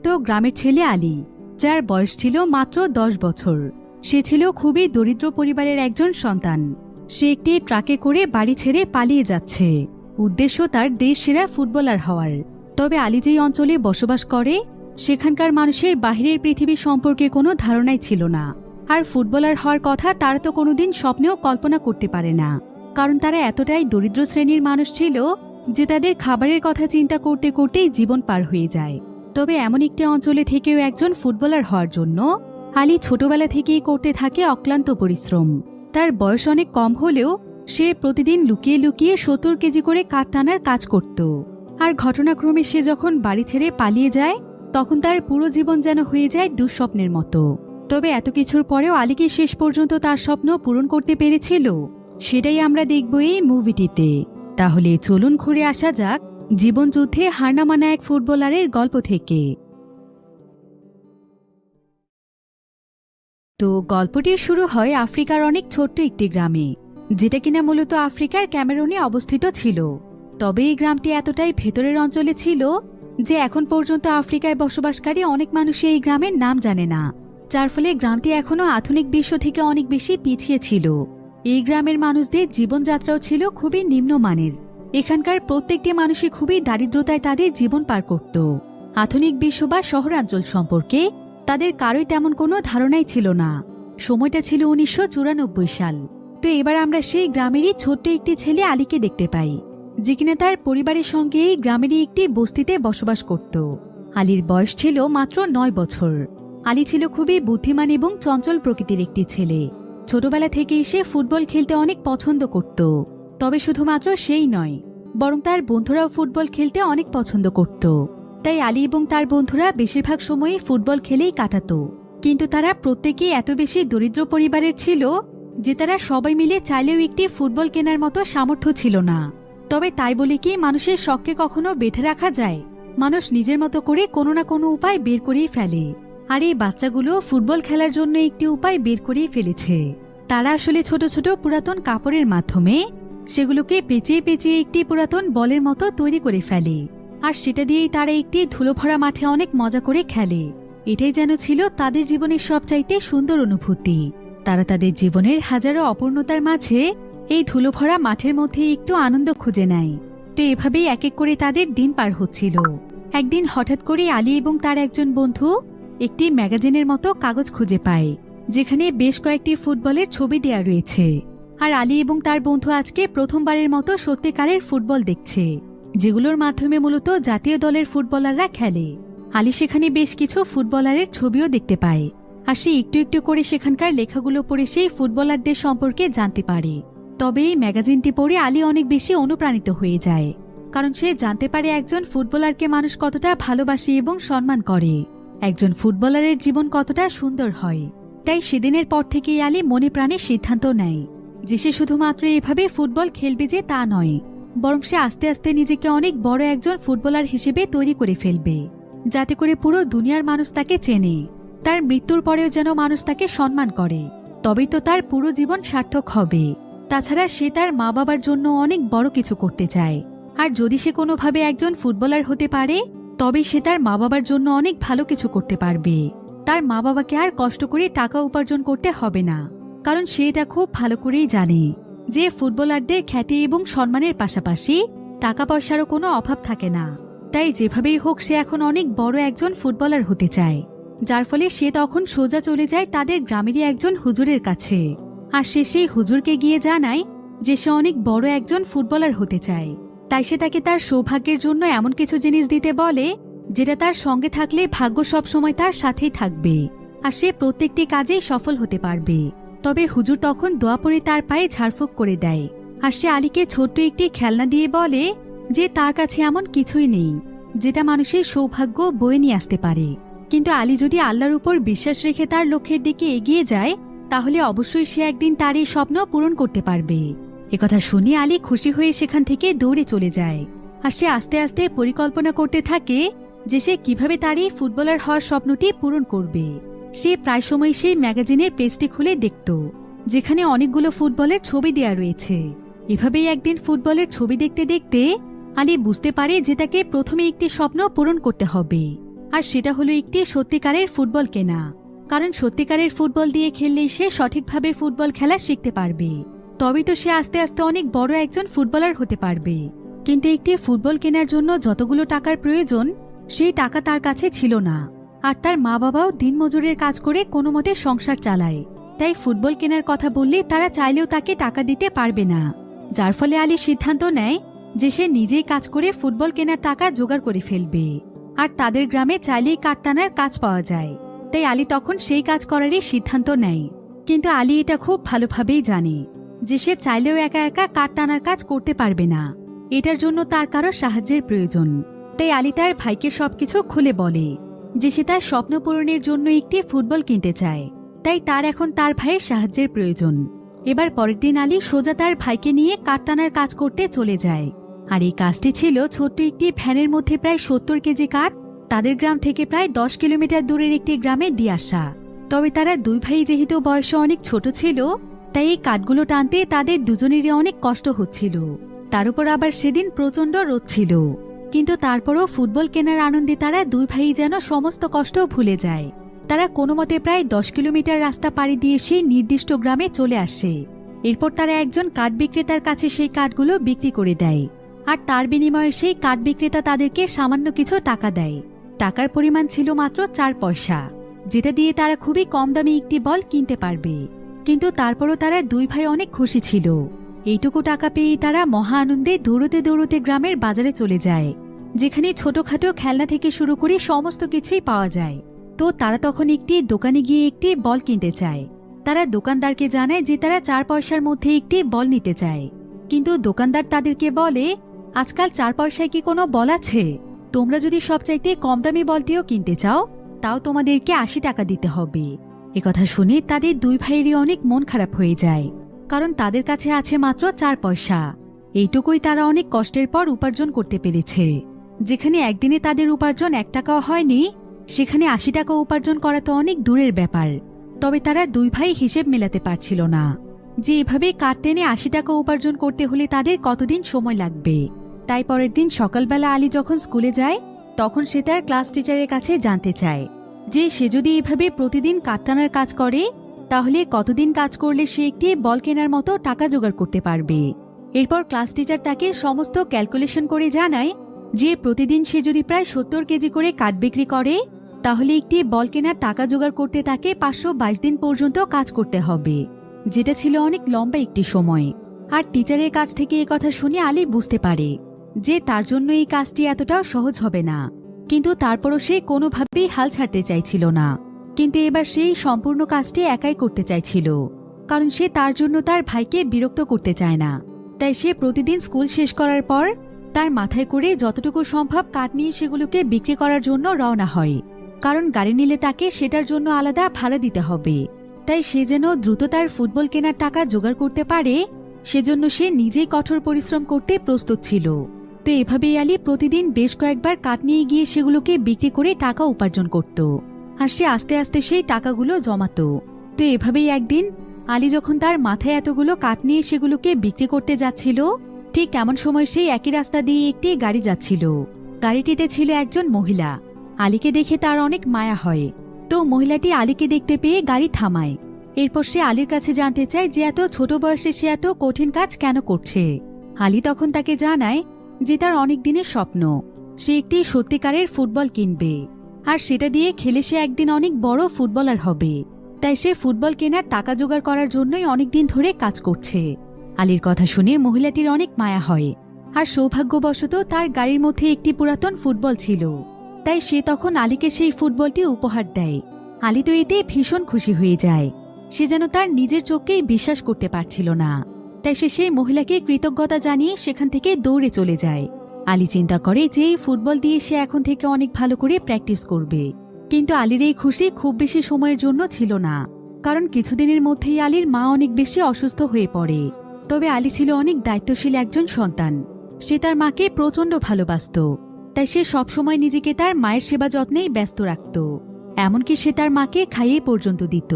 তো গ্রামের ছেলে আলী, যার বয়স ছিল মাত্র 10 বছর। সে ছিল খুবই দরিদ্র পরিবারের একজন সন্তান। সে একটি ট্রাকে করে বাড়ি ছেড়ে পালিয়ে যাচ্ছে। উদ্দেশ্য তার দেশ সেরা ফুটবলার হওয়ার। তবে আলী যেই অঞ্চলে বসবাস করে সেখানকার মানুষের বাহিরের পৃথিবী সম্পর্কে কোনো ধারণাই ছিল না। আর ফুটবলার হওয়ার কথা তারা তো কোনোদিন স্বপ্নেও কল্পনা করতে পারে না, কারণ তারা এতটাই দরিদ্র শ্রেণীর মানুষ ছিল যে তাদের খাবারের কথা চিন্তা করতে করতেই জীবন পার হয়ে যায়। তবে এমন একটি অঞ্চলে থেকেও একজন ফুটবলার হওয়ার জন্য আলী ছোটবেলা থেকেই করতে থাকে অক্লান্ত পরিশ্রম। তার বয়স অনেক কম হলেও সে প্রতিদিন লুকিয়ে লুকিয়ে 70 কেজি করে কাঠ টানার কাজ করত। আর ঘটনাক্রমে সে যখন বাড়ি ছেড়ে পালিয়ে যায় তখন তার পুরো জীবন যেন হয়ে যায় দুঃস্বপ্নের মতো। তবে এত কিছুর পরেও আলী কি শেষ পর্যন্ত তার স্বপ্ন পূরণ করতে পেরেছিল? সেটাই আমরা দেখব এই মুভিটিতে। তাহলে চলুন ঘুরে আসা যাক জীবনযুদ্ধে হার না মানা এক ফুটবলারের গল্প থেকে। তো গল্পটি শুরু হয় আফ্রিকার অনেক ছোট্ট একটি গ্রামে, যেটা কিনা মূলত আফ্রিকার ক্যামেরুনে অবস্থিত ছিল। তবে এই গ্রামটি এতটাই ভেতরের অঞ্চলে ছিল যে এখন পর্যন্ত আফ্রিকায় বসবাসকারী অনেক মানুষই এই গ্রামের নাম জানে না, যার ফলে গ্রামটি এখনও আধুনিক বিশ্ব থেকে অনেক বেশি পিছিয়ে ছিল। এই গ্রামের মানুষদের জীবনযাত্রাও ছিল খুবই নিম্নমানের। এখানকার প্রত্যেকটি মানুষই খুবই দারিদ্রতায় তাদের জীবন পার করত। আধুনিক বিশ্ব বা শহরাঞ্চল সম্পর্কে তাদের কারোই তেমন কোনো ধারণাই ছিল না। সময়টা ছিল 1994 সাল। তো এবার আমরা সেই গ্রামেরই ছোট্ট একটি ছেলে আলীকে দেখতে পাই, যে কিনা তার পরিবারের সঙ্গে এই গ্রামেরই একটি বস্তিতে বসবাস করত। আলীর বয়স ছিল মাত্র 9 বছর। আলী ছিল খুবই বুদ্ধিমান এবং চঞ্চল প্রকৃতির একটি ছেলে। ছোটবেলা থেকেই সে ফুটবল খেলতে অনেক পছন্দ করত। তবে শুধুমাত্র সেই নয়, বরং তার বন্ধুরাও ফুটবল খেলতে অনেক পছন্দ করত। তাই আলী এবং তার বন্ধুরা বেশিরভাগ সময়ই ফুটবল খেলেই কাটাত। কিন্তু তারা প্রত্যেকেই এত বেশি দরিদ্র পরিবারের ছিল যে তারা সবাই মিলে চাইলেও একটি ফুটবল কেনার মতো সামর্থ্য ছিল না। তবে তাই বলে কি মানুষের শখকে কখনো বেঁধে রাখা যায়? মানুষ নিজের মতো করে কোনো না কোনো উপায় বের করেই ফেলে। আর এই বাচ্চাগুলো ফুটবল খেলার জন্য একটি উপায় বের করেই ফেলেছে। তারা আসলে ছোট ছোট পুরাতন কাপড়ের মাধ্যমে সেগুলোকে পেঁচিয়ে পেঁচিয়ে একটি পুরাতন বলের মতো তৈরি করে ফেলে। আর সেটা দিয়েই তারা একটি ধুলোভরা মাঠে অনেক মজা করে খেলে। এটাই যেন ছিল তাদের জীবনের সবচাইতে সুন্দর অনুভূতি। তারা তাদের জীবনের হাজারো অপূর্ণতার মাঝে এই ধুলোভরা মাঠের মধ্যে একটু আনন্দ খুঁজে নেয়। তো এভাবেই এক এক করে তাদের দিন পার হচ্ছিল। একদিন হঠাৎ করে আলী এবং তার একজন বন্ধু একটি ম্যাগাজিনের মতো কাগজ খুঁজে পায়, যেখানে বেশ কয়েকটি ফুটবলের ছবি দেয়া রয়েছে। আর আলী এবং তার বন্ধু আজকে প্রথমবারের মতো সত্যিকারের ফুটবল দেখছে, যেগুলোর মাধ্যমে মূলত জাতীয় দলের ফুটবলাররা খেলে। আলী সেখানে বেশ কিছু ফুটবলারের ছবিও দেখতে পায়। আর সে একটু একটু করে সেখানকার লেখাগুলো পড়ে সেই ফুটবলারদের সম্পর্কে জানতে পারে। তবে এই ম্যাগাজিনটি পড়ে আলী অনেক বেশি অনুপ্রাণিত হয়ে যায়, কারণ সে জানতে পারে একজন ফুটবলারকে মানুষ কতটা ভালোবাসে এবং সম্মান করে, একজন ফুটবলারের জীবন কতটা সুন্দর হয়। তাই সেদিনের পর থেকেই আলী মনে প্রাণে সিদ্ধান্ত নেয় যে সে শুধুমাত্র এভাবে ফুটবল খেলবে যে তা নয়, বরং সে আস্তে আস্তে নিজেকে অনেক বড় একজন ফুটবলার হিসেবে তৈরি করে ফেলবে, যাতে করে পুরো দুনিয়ার মানুষ তাকে চেনে। তার মৃত্যুর পরেও যেন মানুষ তাকে সম্মান করে, তবেই তো তার পুরো জীবন সার্থক হবে। তাছাড়া সে তার মা বাবার জন্য অনেক বড় কিছু করতে চায়। আর যদি সে কোনোভাবে একজন ফুটবলার হতে পারে তবে সে তার মা বাবার জন্য অনেক ভালো কিছু করতে পারবে। তার মা বাবাকে আর কষ্ট করে টাকা উপার্জন করতে হবে না, কারণ সে এটা খুব ভালো করেই জানে যে ফুটবলারদের খ্যাতি এবং সম্মানের পাশাপাশি টাকা পয়সারও কোনো অভাব থাকে না। তাই যেভাবেই হোক সে এখন অনেক বড় একজন ফুটবলার হতে চায়, যার ফলে সে তখন সোজা চলে যায় তাদের গ্রামেরই একজন হুজুরের কাছে। আর সে সেই হুজুরকে গিয়ে জানায় যে সে অনেক বড় একজন ফুটবলার হতে চায়। তাই সে তাকে তার সৌভাগ্যের জন্য এমন কিছু জিনিস দিতে বলে যেটা তার সঙ্গে থাকলে ভাগ্য সব সময় তার সাথেই থাকবে, আর সে প্রত্যেকটি কাজেই সফল হতে পারবে। তবে হুজুর তখন দোয়া পড়ে তার পায়ে ঝাড়ফুঁক করে দেয়। আর সে আলীকে ছোট্ট একটি খেলনা দিয়ে বলে যে তার কাছে এমন কিছুই নেই যেটা মানুষের সৌভাগ্য বয়ে নিয়ে আসতে পারে, কিন্তু আলী যদি আল্লাহর উপর বিশ্বাস রেখে তার লক্ষ্যের দিকে এগিয়ে যায় তাহলে অবশ্যই সে একদিন তার এই স্বপ্ন পূরণ করতে পারবে। একথা শুনে আলী খুশি হয়ে সেখান থেকে দৌড়ে চলে যায়। আর সে আস্তে আস্তে পরিকল্পনা করতে থাকে যে সে কিভাবে তার এই ফুটবলার হওয়ার স্বপ্নটি পূরণ করবে। সে প্রায় সময় সেই ম্যাগাজিনের পেজটি খুলে দেখত, যেখানে অনেকগুলো ফুটবলের ছবি দেয়া রয়েছে। এভাবেই একদিন ফুটবলের ছবি দেখতে দেখতে আলী বুঝতে পারে যে তাকে প্রথমে একটি স্বপ্ন পূরণ করতে হবে। আর সেটা হলো একটি সত্যিকারের ফুটবল কেনা। কারণ সত্যিকারের ফুটবল দিয়ে খেললেই সে সঠিকভাবে ফুটবল খেলা শিখতে পারবে, তবেই তো সে আস্তে আস্তে অনেক বড় একজন ফুটবলার হতে পারবে। কিন্তু একটি ফুটবল কেনার জন্য যতগুলো টাকার প্রয়োজন সেই টাকা তার কাছে ছিল না। আর তার মা বাবাও দিনমজুরের কাজ করে কোনো মতে সংসার চালায়, তাই ফুটবল কেনার কথা বললে তারা চাইলেও তাকে টাকা দিতে পারবে না। যার ফলে আলী সিদ্ধান্ত নেয় যে সে নিজেই কাজ করে ফুটবল কেনার টাকা জোগাড় করে ফেলবে। আর তাদের গ্রামে চাইলেই কাঠ টানার কাজ পাওয়া যায়, তাই আলী তখন সেই কাজ করারই সিদ্ধান্ত নেয়। কিন্তু আলী এটা খুব ভালোভাবেই জানে যে সে চাইলেও একা একা কাঠ টানার কাজ করতে পারবে না, এটার জন্য তার কারো সাহায্যের প্রয়োজন। তাই আলী তার ভাইকে সবকিছু খুলে বলে যে সে তার স্বপ্ন পূরণের জন্য একটি ফুটবল কিনতে চায়, তাই তার এখন তার ভাইয়ের সাহায্যের প্রয়োজন। এবার পরের দিন আলী সোজা তার ভাইকে নিয়ে কাঠ টানার কাজ করতে চলে যায়। আর এই কাজটি ছিল ছোট্ট একটি ভ্যানের মধ্যে প্রায় 70 কেজি কাঠ তাদের গ্রাম থেকে প্রায় 10 কিলোমিটার দূরের একটি গ্রামে দিয়ে আসা। তবে তারা দুই ভাই যেহেতু বয়সে অনেক ছোট ছিল, তাই এই কাঠগুলো টানতে তাদের দুজনেরই অনেক কষ্ট হচ্ছিল। তার উপর আবার সেদিন প্রচণ্ড রোদ ছিল। কিন্তু তারপরও ফুটবল কেনার আনন্দে তারা দুই ভাই যেন সমস্ত কষ্ট ভুলে যায়। তারা কোনো মতে প্রায় 10 কিলোমিটার রাস্তা পাড়ি দিয়ে সেই নির্দিষ্ট গ্রামে চলে আসে। এরপর তারা একজন কাঠ বিক্রেতার কাছে সেই কাঠগুলো বিক্রি করে দেয়। আর তার বিনিময়ে সেই কাঠ বিক্রেতা তাদেরকে সামান্য কিছু টাকা দেয়। টাকার পরিমাণ ছিল মাত্র 4 পয়সা, যেটা দিয়ে তারা খুবই কম দামে একটি বল কিনতে পারবে। কিন্তু তারপরও তারা দুই ভাই অনেক খুশি ছিল। এইটুকু টাকা পেয়ে তারা মহা আনন্দে দৌড়তে দৌড়তে গ্রামের বাজারে চলে যায়, যেখানে ছোটখাটো খেলনা থেকে শুরু করে সমস্ত কিছুই পাওয়া যায়। তো তারা তখন একটি দোকানে গিয়ে একটি বল কিনতে চায়। তারা দোকানদারকে জানায় যে তারা 4 পয়সার মধ্যে একটি বল নিতে চায়। কিন্তু দোকানদার তাদেরকে বলে, আজকাল 4 পয়সায় কি কোনো বল আছে? তোমরা যদি সবচাইতে কম দামি বলটিও কিনতে চাও তাও তোমাদেরকে 80 টাকা দিতে হবে। একথা শুনে তাদের দুই ভাইয়েরই অনেক মন খারাপ হয়ে যায়, কারণ তাদের কাছে আছে মাত্র 4 পয়সা। এইটুকুই তারা অনেক কষ্টের পর উপার্জন করতে পেরেছে। যেখানে একদিনে তাদের উপার্জন 1 টাকাও হয়নি, সেখানে 80 টাকা উপার্জন করা তো অনেক দূরের ব্যাপার। তবে তারা দুই ভাই হিসেব মেলাতে পারছিল না যে এভাবে কাঠ টেনে 80 টাকা উপার্জন করতে হলে তাদের কতদিন সময় লাগবে। তাই পরের দিন সকালবেলা আলী যখন স্কুলে যায় তখন সে তার ক্লাস টিচারের কাছে জানতে চায় যে সে যদি এভাবে প্রতিদিন কাঠ টানার কাজ করে তাহলে কতদিন কাজ করলে সে একটি বল কেনার মতো টাকা জোগাড় করতে পারবে। এরপর ক্লাস টিচার তাকে সমস্ত ক্যালকুলেশন করে জানায় যে প্রতিদিন সে যদি প্রায় 70 কেজি করে কাঠ বিক্রি করে তাহলে একটি বল কেনার টাকা জোগাড় করতে তাকে 522 দিন পর্যন্ত কাজ করতে হবে, যেটা ছিল অনেক লম্বা একটি সময়। আর টিচারের কাছ থেকে এই কথা শুনে আলী বুঝতে পারে যে তার জন্য এই কাজটি এতটাও সহজ হবে না। কিন্তু তারপরও সে কোনোভাবেই হাল ছাড়তে চাইছিল না। কিন্তু এবার সেই সম্পূর্ণ কাজটি একাই করতে চাইছিল, কারণ সে তার জন্য তার ভাইকে বিরক্ত করতে চায় না। তাই সে প্রতিদিন স্কুল শেষ করার পর তার মাথায় করে যতটুকু সম্ভব কাঠ নিয়ে সেগুলোকে বিক্রি করার জন্য রওনা হয়, কারণ গাড়ি নিলে তাকে সেটার জন্য আলাদা ভাড়া দিতে হবে। তাই সে যেন দ্রুত তার ফুটবল কেনার টাকা জোগাড় করতে পারে, সেজন্য সে নিজেই কঠোর পরিশ্রম করতে প্রস্তুত ছিল। তো এভাবেই আলী প্রতিদিন বেশ কয়েকবার কাঠ নিয়ে গিয়ে সেগুলোকে বিক্রি করে টাকা উপার্জন করত। আর সে আস্তে আস্তে সেই টাকাগুলো জমাতো। তো এভাবেই একদিন আলী যখন তার মাথায় এতগুলো কাঠ নিয়ে সেগুলোকে বিক্রি করতে যাচ্ছিল, ঠিক এমন সময় সেই একই রাস্তা দিয়ে একটি গাড়ি যাচ্ছিল। গাড়িটিতে ছিল একজন মহিলা। আলীকে দেখে তার অনেক মায়া হয়। তো মহিলাটি আলীকে দেখতে পেয়ে গাড়ি থামায়। এরপর সে আলীর কাছে জানতে চায় যে এত ছোট বয়সে সে এত কঠিন কাজ কেন করছে। আলী তখন তাকে জানায় যে তার অনেক দিনের স্বপ্ন সে একটি সত্যিকারের ফুটবল কিনবে, আর সেটা দিয়ে খেলে সে একদিন অনেক বড় ফুটবলার হবে। তাই সে ফুটবল কেনার টাকা জোগাড় করার জন্যই অনেকদিন ধরে কাজ করছে। আলীর কথা শুনে মহিলাটির অনেক মায়া হয়। আর সৌভাগ্যবশত তার গাড়ির মধ্যে একটি পুরাতন ফুটবল ছিল, তাই সে তখন আলীকে সেই ফুটবলটি উপহার দেয়। আলী তো এতে ভীষণ খুশি হয়ে যায়। সে যেন তার নিজের চোখকেই বিশ্বাস করতে পারছিল না। তাই সে সেই মহিলাকে কৃতজ্ঞতা জানিয়ে সেখান থেকে দৌড়ে চলে যায়। আলী চিন্তা করে যে এই ফুটবল দিয়ে সে এখন থেকে অনেক ভালো করে প্র্যাকটিস করবে। কিন্তু আলীর এই খুশি খুব বেশি সময়ের জন্য ছিল না, কারণ কিছুদিনের মধ্যেই আলীর মা অনেক বেশি অসুস্থ হয়ে পড়ে। তবে আলী ছিল অনেক দায়িত্বশীল একজন সন্তান। সে তার মাকে প্রচণ্ড ভালোবাসত। তাই সে সবসময় নিজেকে তার মায়ের সেবা যত্নেই ব্যস্ত রাখত। এমনকি সে তার মাকে খাইয়ে পর্যন্ত দিত।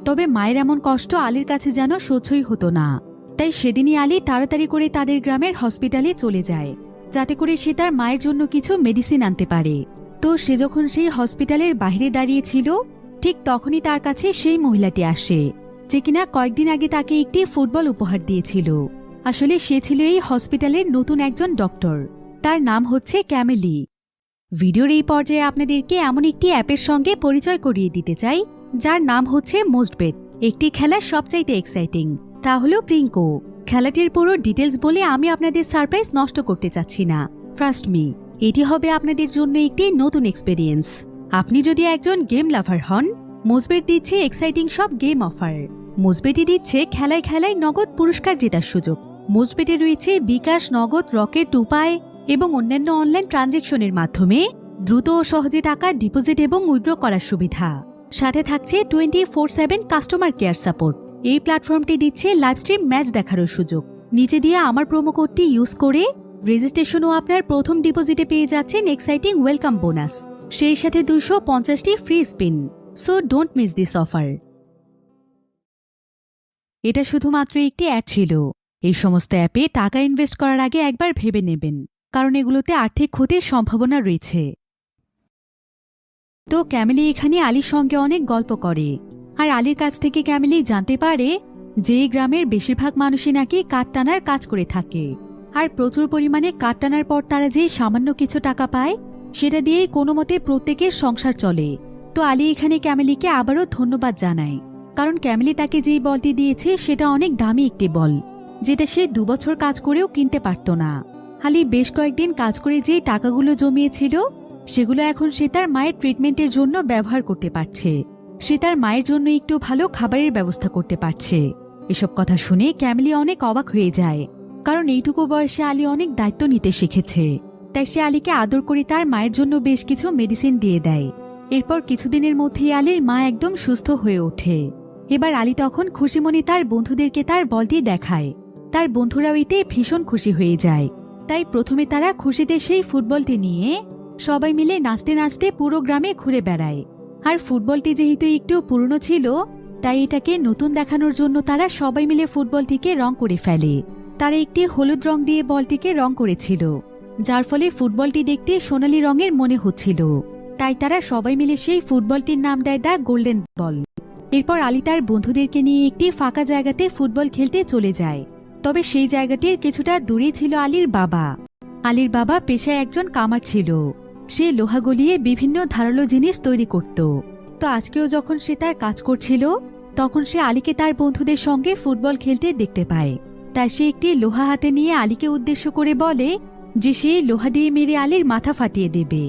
তবে মায়ের এমন কষ্ট আলীর কাছে যেন সহ্যই হতো না। তাই সেদিনই আলী তাড়াতাড়ি করে তাদের গ্রামের হসপিটালে চলে যায়, যাতে করে সে তার মায়ের জন্য কিছু মেডিসিন আনতে পারে। তো সে যখন সেই হসপিটালের বাইরে দাঁড়িয়েছিল, ঠিক তখনই তার কাছে সেই মহিলাটি আসে, যে কিনা কয়েকদিন আগে তাকে একটি ফুটবল উপহার দিয়েছিল। আসলে সে ছিল এই হসপিটালের নতুন একজন ডক্টর। তার নাম হচ্ছে ক্যামেলি। ভিডিওর এই পর্যায়ে আপনাদেরকে এমন একটি অ্যাপের সঙ্গে পরিচয় করিয়ে দিতে চাই, যার নাম হচ্ছে মোস্টবেট। একটি খেলা সবচাইতে এক্সাইটিং, তা হলো প্রিঙ্কো। খেলাটির পুরো ডিটেলস বলে আমি আপনাদের সারপ্রাইজ নষ্ট করতে চাচ্ছি না। ট্রাস্ট মি, এটি হবে আপনাদের জন্য একটি নতুন এক্সপেরিয়েন্স। আপনি যদি একজন গেম লাভার হন, মোস্টবেট দিচ্ছে এক্সাইটিং সব গেম অফার। মোস্টবেটই দিচ্ছে খেলায় খেলায় নগদ পুরস্কার জেতার সুযোগ। মোস্টবেটে রয়েছে বিকাশ, নগদ, রকেট, উপায় এবং অন্যান্য অনলাইন ট্রানজ্যাকশনের মাধ্যমে দ্রুত ও সহজে টাকা ডিপোজিট এবং উইথড্র করার সুবিধা। সাথে থাকছে 24/7 কাস্টমার কেয়ার সাপোর্ট। এই প্ল্যাটফর্মটি দিচ্ছে লাইভ স্ট্রিম ম্যাচ দেখারও সুযোগ। নিচে দিয়ে আমার প্রোমো কোডটি ইউজ করে রেজিস্ট্রেশন ও আপনার প্রথম ডিপোজিটে পেয়ে যাচ্ছেন এক্সাইটিং ওয়েলকাম বোনাস, সেই সাথে 250টি free spin. So don't miss this offer. এটা শুধুমাত্র একটি অ্যাড ছিল। এই সমস্ত অ্যাপে টাকা ইনভেস্ট করার আগে একবার ভেবে নেবেন, কারণ এগুলোতে আর্থিক ক্ষতির সম্ভাবনা রয়েছে। তো ক্যামেলি এখানে আলীর সঙ্গে অনেক গল্প করে, আর আলীর কাছ থেকে ক্যামেলি জানতে পারে যে এই গ্রামের বেশিরভাগ মানুষই নাকি কাঠ টানার কাজ করে থাকে, আর প্রচুর পরিমাণে কাঠ টানার পর তারা যে সামান্য কিছু টাকা পায় সেটা দিয়েই কোনো মতে প্রত্যেকের সংসার চলে। তো আলী এখানে ক্যামেলিকে আবারও ধন্যবাদ জানায়, কারণ ক্যামেলি তাকে যেই বলটি দিয়েছে সেটা অনেক দামি একটি বল, যেটা সে 2 বছর কাজ করেও কিনতে পারত না। আলী বেশ কয়েকদিন কাজ করে যে টাকাগুলো জমিয়েছিল সেগুলো এখন সে তার মায়ের ট্রিটমেন্টের জন্য ব্যবহার করতে পারছে। সে তার মায়ের জন্য একটু ভালো খাবারের ব্যবস্থা করতে পারছে। এসব কথা শুনে ক্যামেলি অনেক অবাক হয়ে যায়, কারণ এইটুকু বয়সে আলী অনেক দায়িত্ব নিতে শিখেছে। তাই সে আলীকে আদর করে তার মায়ের জন্য বেশ কিছু মেডিসিন দিয়ে দেয়। এরপর কিছুদিনের মধ্যেই আলীর মা একদম সুস্থ হয়ে ওঠে। এবার আলী তখন খুশি মনে তার বন্ধুদেরকে তার বলটি দেখায়। তার বন্ধুরাও এতে ভীষণ খুশি হয়ে যায়। তাই প্রথমে তারা খুশিতে সেই ফুটবলটি নিয়ে সবাই মিলে নাচতে নাচতে পুরো গ্রামে ঘুরে বেড়ায়। আর ফুটবলটি যেহেতু একটু পুরনো ছিল, তাই এটাকে নতুন দেখানোর জন্য তারা সবাই মিলে ফুটবলটিকে রং করে ফেলে। তারা একটি হলুদ রং দিয়ে বলটিকে রং করেছিল, যার ফলে ফুটবলটি দেখতে সোনালী রঙের মনে হচ্ছিল। তাই তারা সবাই মিলে সেই ফুটবলটির নাম দেয় দ্য গোল্ডেন বল। এরপর আলী তার বন্ধুদেরকে নিয়ে একটি ফাঁকা জায়গাতে ফুটবল খেলতে চলে যায়। তবে সেই জায়গাটির কিছুটা দূরে ছিল আলীর বাবা। আলীর বাবা পেশায় একজন কামার ছিল। সে লোহা গলিয়ে বিভিন্ন ধারালো জিনিস তৈরি করত। তো আজকেও যখন সে তার কাজ করছিল, তখন সে আলীকে তার বন্ধুদের সঙ্গে ফুটবল খেলতে দেখতে পায়। তাই সে একটি লোহা হাতে নিয়ে আলীকে উদ্দেশ্য করে বলে যে সে লোহা দিয়ে মেরে আলীর মাথা ফাটিয়ে দেবে,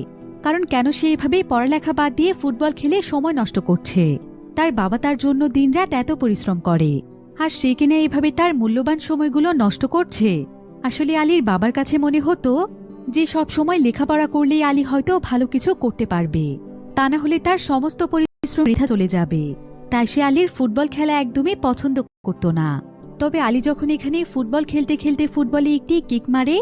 কারণ কেন সে এভাবে পড়ালেখা বাদ দিয়ে ফুটবল খেলে সময় নষ্ট করছে। তার বাবা তার জন্য দিনরাত এত পরিশ্রম করে, আর সে কিনা এইভাবে তার মূল্যবান সময়গুলো নষ্ট করছে। আসলে আলীর বাবার কাছে মনে হতো যে সব সময় লেখাপড়া করলেই আলী হয়তো ভালো কিছু করতে পারবে, তা না হলে তার সমস্ত পরিশ্রম বৃথা চলে যাবে। তাই সে আলীর ফুটবল খেলা একদমই পছন্দ করত না। তবে আলী যখন এখানে ফুটবল খেলতে খেলতে ফুটবলে একটি কিক মারে,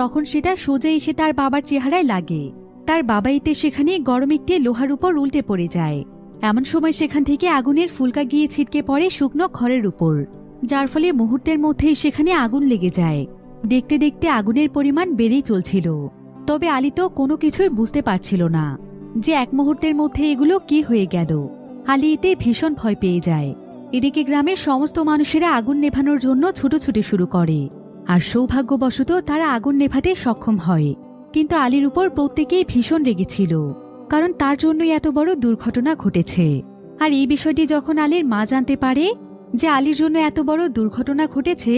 তখন সেটা সোজা এসে তার বাবার চেহারায় লাগে। তার বাবা এতে সেখানে গরম একটি লোহার উপর উল্টে পড়ে যায়। এমন সময় সেখান থেকে আগুনের ফুলকা গিয়ে ছিটকে পড়ে শুকনো খড়ের উপর, যার ফলে মুহূর্তের মধ্যেই সেখানে আগুন লেগে যায়। দেখতে দেখতে আগুনের পরিমাণ বেড়েই চলছিল। তবে আলী তো কোনো কিছুই বুঝতে পারছিল না যে এক মুহূর্তের মধ্যে এগুলো কি হয়ে গেল। আলী এতে ভীষণ ভয় পেয়ে যায়। এদিকে গ্রামের সমস্ত মানুষেরা আগুন নেভানোর জন্য ছুটোছুটি শুরু করে, আর সৌভাগ্যবশত তারা আগুন নেভাতে সক্ষম হয়। কিন্তু আলীর উপর প্রত্যেকেই ভীষণ রেগেছিল, কারণ তার জন্যই এত বড় দুর্ঘটনা ঘটেছে। আর এই বিষয়টি যখন আলীর মা জানতে পারে যে আলীর জন্য এত বড় দুর্ঘটনা ঘটেছে,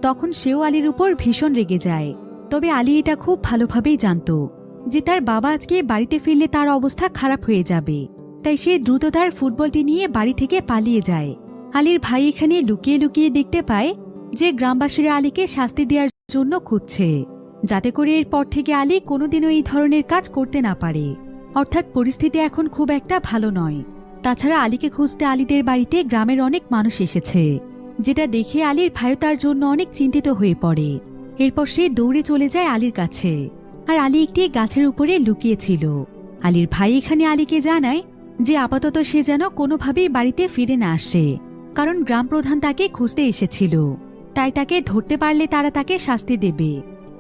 তখন সেও আলীর উপর ভীষণ রেগে যায়। তবে আলী এটা খুব ভালোভাবেই জানত যে তার বাবা আজকে বাড়িতে ফিরলে তার অবস্থা খারাপ হয়ে যাবে। তাই সে দ্রুত তার ফুটবলটি নিয়ে বাড়ি থেকে পালিয়ে যায়। আলীর ভাই এখানে লুকিয়ে লুকিয়ে দেখতে পায় যে গ্রামবাসীরা আলীকে শাস্তি দেওয়ার জন্য খুঁজছে, যাতে করে এরপর থেকে আলী কোনোদিনও এই ধরনের কাজ করতে না পারে। অর্থাৎ পরিস্থিতি এখন খুব একটা ভালো নয়। তাছাড়া আলীকে খুঁজতে আলীদের বাড়িতে গ্রামের অনেক মানুষ এসেছে, যেটা দেখে আলীর ভাইও তার জন্য অনেক চিন্তিত হয়ে পড়ে। এরপর সে দৌড়ে চলে যায় আলীর কাছে, আর আলী একটি গাছের উপরে লুকিয়েছিল। আলীর ভাই এখানে আলীকে জানায় যে আপাতত সে যেন কোনোভাবেই বাড়িতে ফিরে না আসে, কারণ গ্রাম প্রধান তাকে খুঁজতে এসেছিল। তাই তাকে ধরতে পারলে তারা তাকে শাস্তি দেবে।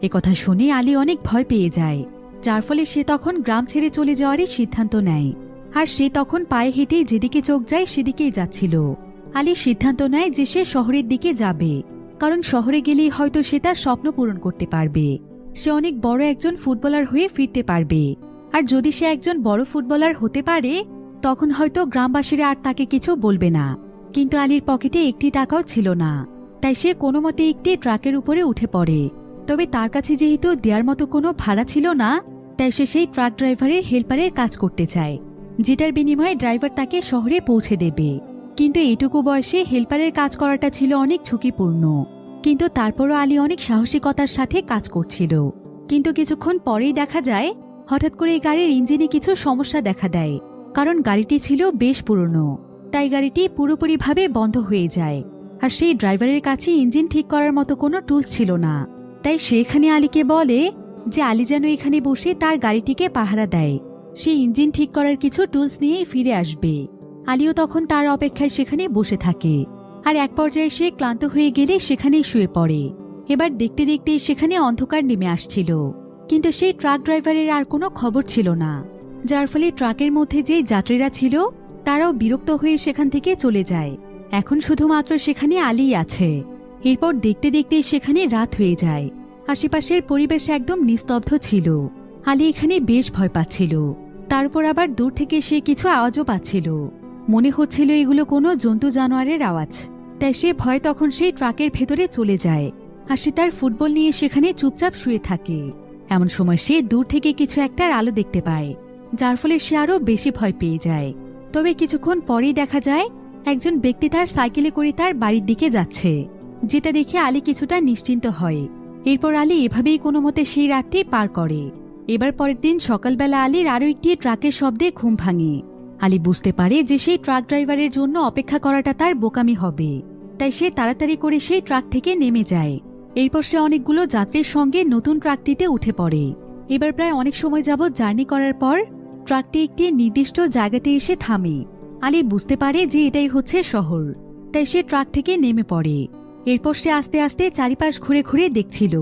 একথা শুনে আলী অনেক ভয় পেয়ে যায়। যার ফলে সে তখন গ্রাম ছেড়ে চলে যাওয়ারই সিদ্ধান্ত নেয়। আর সে তখন পায়ে হেঁটে যেদিকে চোখ যায় সেদিকেই যাচ্ছিল। আলী সিদ্ধান্ত নেয় যে সে শহরের দিকে যাবে, কারণ শহরে গেলেই হয়তো সে তার স্বপ্ন পূরণ করতে পারবে। সে অনেক বড় একজন ফুটবলার হয়ে ফিরতে পারবে। আর যদি সে একজন বড় ফুটবলার হতে পারে তখন হয়তো গ্রামবাসীরা আর তাকে কিছু বলবে না। কিন্তু আলীর পকেটে একটি টাকাও ছিল না, তাই সে কোনো মতে একটি ট্রাকের উপরে উঠে পড়ে। তবে তার কাছে যেহেতু দেওয়ার মতো কোনো ভাড়া ছিল না, তাই সে সেই ট্রাক ড্রাইভারের হেল্পারের কাজ করতে চায়, যেটার বিনিময়ে ড্রাইভার তাকে শহরে পৌঁছে দেবে। কিন্তু এইটুকু বয়সে হেল্পারের কাজ করাটা ছিল অনেক ঝুঁকিপূর্ণ। কিন্তু তারপরও আলী অনেক সাহসিকতার সাথে কাজ করছিল। কিন্তু কিছুক্ষণ পরেই দেখা যায় হঠাৎ করে এই গাড়ির ইঞ্জিনে কিছু সমস্যা দেখা দেয়, কারণ গাড়িটি ছিল বেশ পুরনো। তাই গাড়িটি পুরোপুরিভাবে বন্ধ হয়ে যায়। আর সেই ড্রাইভারের কাছে ইঞ্জিন ঠিক করার মতো কোনো টুলস ছিল না। তাই সেখানে আলীকে বলে যে আলী যেন এখানে বসে তার গাড়িটিকে পাহারা দেয়, সে ইঞ্জিন ঠিক করার কিছু টুলস নিয়েই ফিরে আসবে। আলীও তখন তার অপেক্ষায় সেখানে বসে থাকে। আর এক পর্যায়ে সে ক্লান্ত হয়ে গেলে সেখানেই শুয়ে পড়ে। এবার দেখতে দেখতে সেখানে অন্ধকার নেমে আসছিল, কিন্তু সেই ট্রাক ড্রাইভারের আর কোনো খবর ছিল না। যার ফলে ট্রাকের মধ্যে যে যাত্রীরা ছিল তারাও বিরক্ত হয়ে সেখান থেকে চলে যায়। এখন শুধুমাত্র সেখানে আলীই আছে। এরপর দেখতে দেখতে সেখানে রাত হয়ে যায়। আশেপাশের পরিবেশ একদম নিস্তব্ধ ছিল। আলী এখানে বেশ ভয় পাচ্ছিল। তারপর আবার দূর থেকে সে কিছু আওয়াজও পাচ্ছিল। মনে হচ্ছিল এগুলো কোনো জন্তু জানোয়ারের আওয়াজ। তাই সে ভয় তখন সেই ট্রাকের ভেতরে চলে যায়। আর সে তার ফুটবল নিয়ে সেখানে চুপচাপ শুয়ে থাকে। এমন সময় সে দূর থেকে কিছু একটার আলো দেখতে পায়, যার ফলে সে আরো বেশি ভয় পেয়ে যায়। তবে কিছুক্ষণ পরেই দেখা যায় একজন ব্যক্তি তার সাইকেলে করে তার বাড়ির দিকে যাচ্ছে, যেটা দেখে আলী কিছুটা নিশ্চিন্ত হয়। এরপর আলী এভাবেই কোনো মতে সেই রাতটি পার করে। এবার পরের দিন সকালবেলা আলীর আরও একটি ট্রাকের শব্দে ঘুম ভাঙে। আলী বুঝতে পারে যে সেই ট্রাক ড্রাইভারের জন্য অপেক্ষা করাটা তার বোকামি হবে। তাই সে তাড়াতাড়ি করে সেই ট্রাক থেকে নেমে যায়। এরপর সে অনেকগুলো যাত্রীর সঙ্গে নতুন ট্রাকটিতে উঠে পড়ে। এবার প্রায় অনেক সময় যাবৎ জার্নি করার পর ট্রাকটি একটি নির্দিষ্ট জায়গাতে এসে থামে। আলী বুঝতে পারে যে এটাই হচ্ছে শহর। তাই সে ট্রাক থেকে নেমে পড়ে। এরপর সে আস্তে আস্তে চারিপাশ ঘুরে ঘুরে দেখছিল।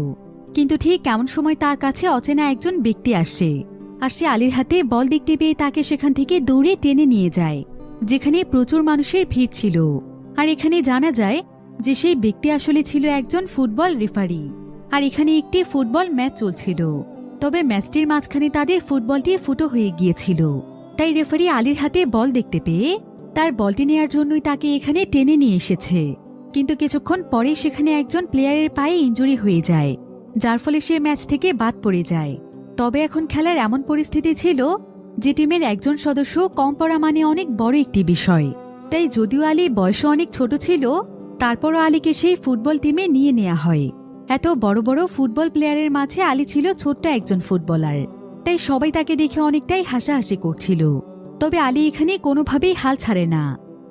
কিন্তু ঠিক এমন সময় তার কাছে অচেনা একজন ব্যক্তি আসে। আর সে আলীর হাতে বল দেখতে পেয়ে তাকে সেখান থেকে দৌড়ে টেনে নিয়ে যায়, যেখানে প্রচুর মানুষের ভিড় ছিল। আর এখানে জানা যায় যে সেই ব্যক্তি আসলে ছিল একজন ফুটবল রেফারি। আর এখানে একটি ফুটবল ম্যাচ চলছিল। তবে ম্যাচটির মাঝখানে তাদের ফুটবলটি ফুটো হয়ে গিয়েছিল। তাই রেফারি আলীর হাতে বল দেখতে পেয়ে তার বলটি নেয়ার জন্যই তাকে এখানে টেনে নিয়ে এসেছে। কিন্তু কিছুক্ষণ পরেই সেখানে একজন প্লেয়ারের পায়ে ইনজুরি হয়ে যায়, যার ফলে সে ম্যাচ থেকে বাদ পড়ে যায়। তবে এখন খেলার এমন পরিস্থিতি ছিল যে টিমের একজন সদস্য কম পড়া মানে অনেক বড় একটি বিষয়। তাই যদিও আলী বয়সে অনেক ছোট ছিল, তারপরও আলীকে সেই ফুটবল টিমে নিয়ে নেওয়া হয়। এত বড় বড় ফুটবল প্লেয়ারের মাঝে আলী ছিল ছোট্ট একজন ফুটবলার। তাই সবাই তাকে দেখে অনেকটাই হাসাহাসি করছিল। তবে আলী এখানে কোনোভাবেই হাল ছাড়ে না।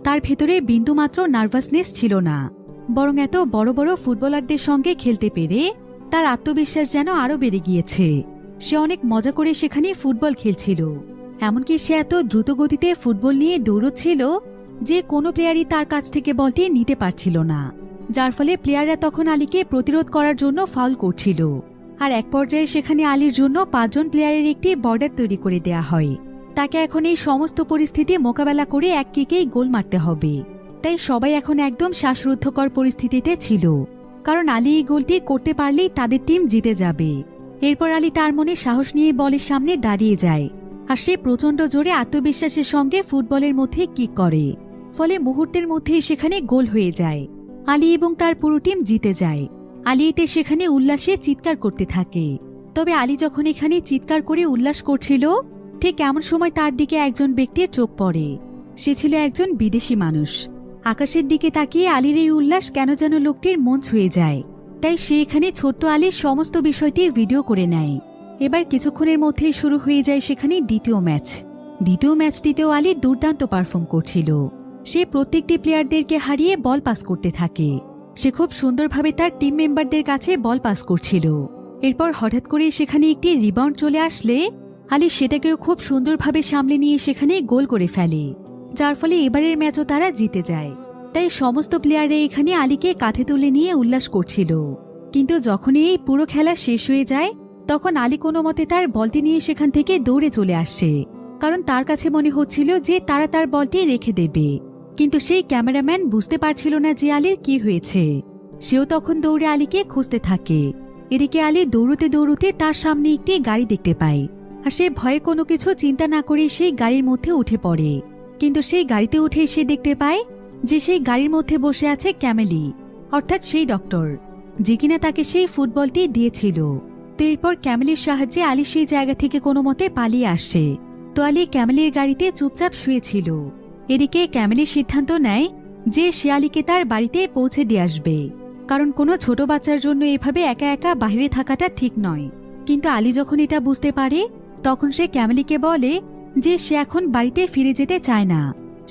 তার ভেতরে বিন্দুমাত্র নার্ভাসনেস ছিল না, বরং এত বড় বড় ফুটবলারদের সঙ্গে খেলতে পেরে তার আত্মবিশ্বাস যেন আরও বেড়ে গিয়েছে। সে অনেক মজা করে সেখানে ফুটবল খেলছিল। এমনকি সে এত দ্রুত গতিতে ফুটবল নিয়ে দৌড়চ্ছিল যে কোনো প্লেয়ারই তার কাছ থেকে বলটি নিতে পারছিল না, যার ফলে প্লেয়াররা তখন আলীকে প্রতিরোধ করার জন্য ফাউল করছিল। আর এক পর্যায়ে সেখানে আলীর জন্য 5 জন প্লেয়ারের একটি বর্ডার তৈরি করে দেয়া হয়। তাকে এখন এই সমস্ত পরিস্থিতি মোকাবেলা করে এক কিকেই গোল মারতে হবে। তাই সবাই এখন একদম শ্বাসরুদ্ধকর পরিস্থিতিতে ছিল, কারণ আলী এই গোলটি করতে পারলেই তাদের টিম জিতে যাবে। এরপর আলী তার মনে সাহস নিয়ে বলের সামনে দাঁড়িয়ে যায়। আর সে প্রচণ্ড জোরে আত্মবিশ্বাসের সঙ্গে ফুটবলের মধ্যে কিক করে। ফলে মুহূর্তের মধ্যেই সেখানে গোল হয়ে যায়। আলী এবং তার পুরো টিম জিতে যায়। আলী এতে সেখানে উল্লাসে চিৎকার করতে থাকে। তবে আলী যখন এখানে চিৎকার করে উল্লাস করছিল, ঠিক এমন সময় তার দিকে একজন ব্যক্তির চোখ পড়ে। সে ছিল একজন বিদেশি মানুষ। আকাশের দিকে তাকিয়ে আলীর এই উল্লাস কেন যেন লোকটির মন ছুঁয়ে যায়। তাই সে এখানে ছোট্ট আলীর সমস্ত বিষয়টি ভিডিও করে নেয়। এবার কিছুক্ষণের মধ্যেই শুরু হয়ে যায় সেখানে দ্বিতীয় ম্যাচ। দ্বিতীয় ম্যাচটিতেও আলী দুর্দান্ত পারফর্ম করছিল। সে প্রত্যেকটি প্লেয়ারদেরকে হারিয়ে বল পাস করতে থাকে। সে খুব সুন্দরভাবে তার টিম মেম্বারদের কাছে বল পাস করছিল। এরপর হঠাৎ করে সেখানে একটি রিবাউন্ড চলে আসলে আলী সেটাকেও খুব সুন্দরভাবে সামলে নিয়ে সেখানে গোল করে ফেলে, যার ফলে এবারের ম্যাচও তারা জিতে যায়। তাই সমস্ত প্লেয়াররা এখানে আলীকে কাঁধে তুলে নিয়ে উল্লাস করছিল। কিন্তু যখনই এই পুরো খেলা শেষ হয়ে যায় তখন আলী কোনো মতে তার বলটি নিয়ে সেখান থেকে দৌড়ে চলে আসে, কারণ তার কাছে মনে হচ্ছিল যে তারা তার বলটি রেখে দেবে। কিন্তু সেই ক্যামেরাম্যান বুঝতে পারছিল না যে আলীর কি হয়েছে। সেও তখন দৌড়ে আলীকে খুঁজতে থাকে। এদিকে আলী দৌড়তে দৌড়তে তার সামনে একটি গাড়ি দেখতে পায়, আর সে ভয়ে কোনো কিছু চিন্তা না করে সেই গাড়ির মধ্যে উঠে পড়ে। কিন্তু সেই গাড়িতে উঠে সে দেখতে পায় যে সেই গাড়ির মধ্যে বসে আছে ক্যামেলি, অর্থাৎ সেই ডক্টর যে কিনা তাকে সেই ফুটবলটি দিয়েছিল। তো এরপর ক্যামেলির সাহায্যে আলী সেই জায়গা থেকে কোনো মতে পালিয়ে আসে। তো আলী ক্যামেলির গাড়িতে চুপচাপ শুয়েছিল। এদিকে ক্যামেলির সিদ্ধান্ত নেয় যে সে আলীকে তার বাড়িতে পৌঁছে দিয়ে আসবে, কারণ কোনো ছোট বাচ্চার জন্য এভাবে একা একা বাইরে থাকাটা ঠিক নয়। কিন্তু আলী যখন এটা বুঝতে পারে, তখন সে ক্যামেলিকে বলে যে সে এখন বাড়িতে ফিরে যেতে চায় না,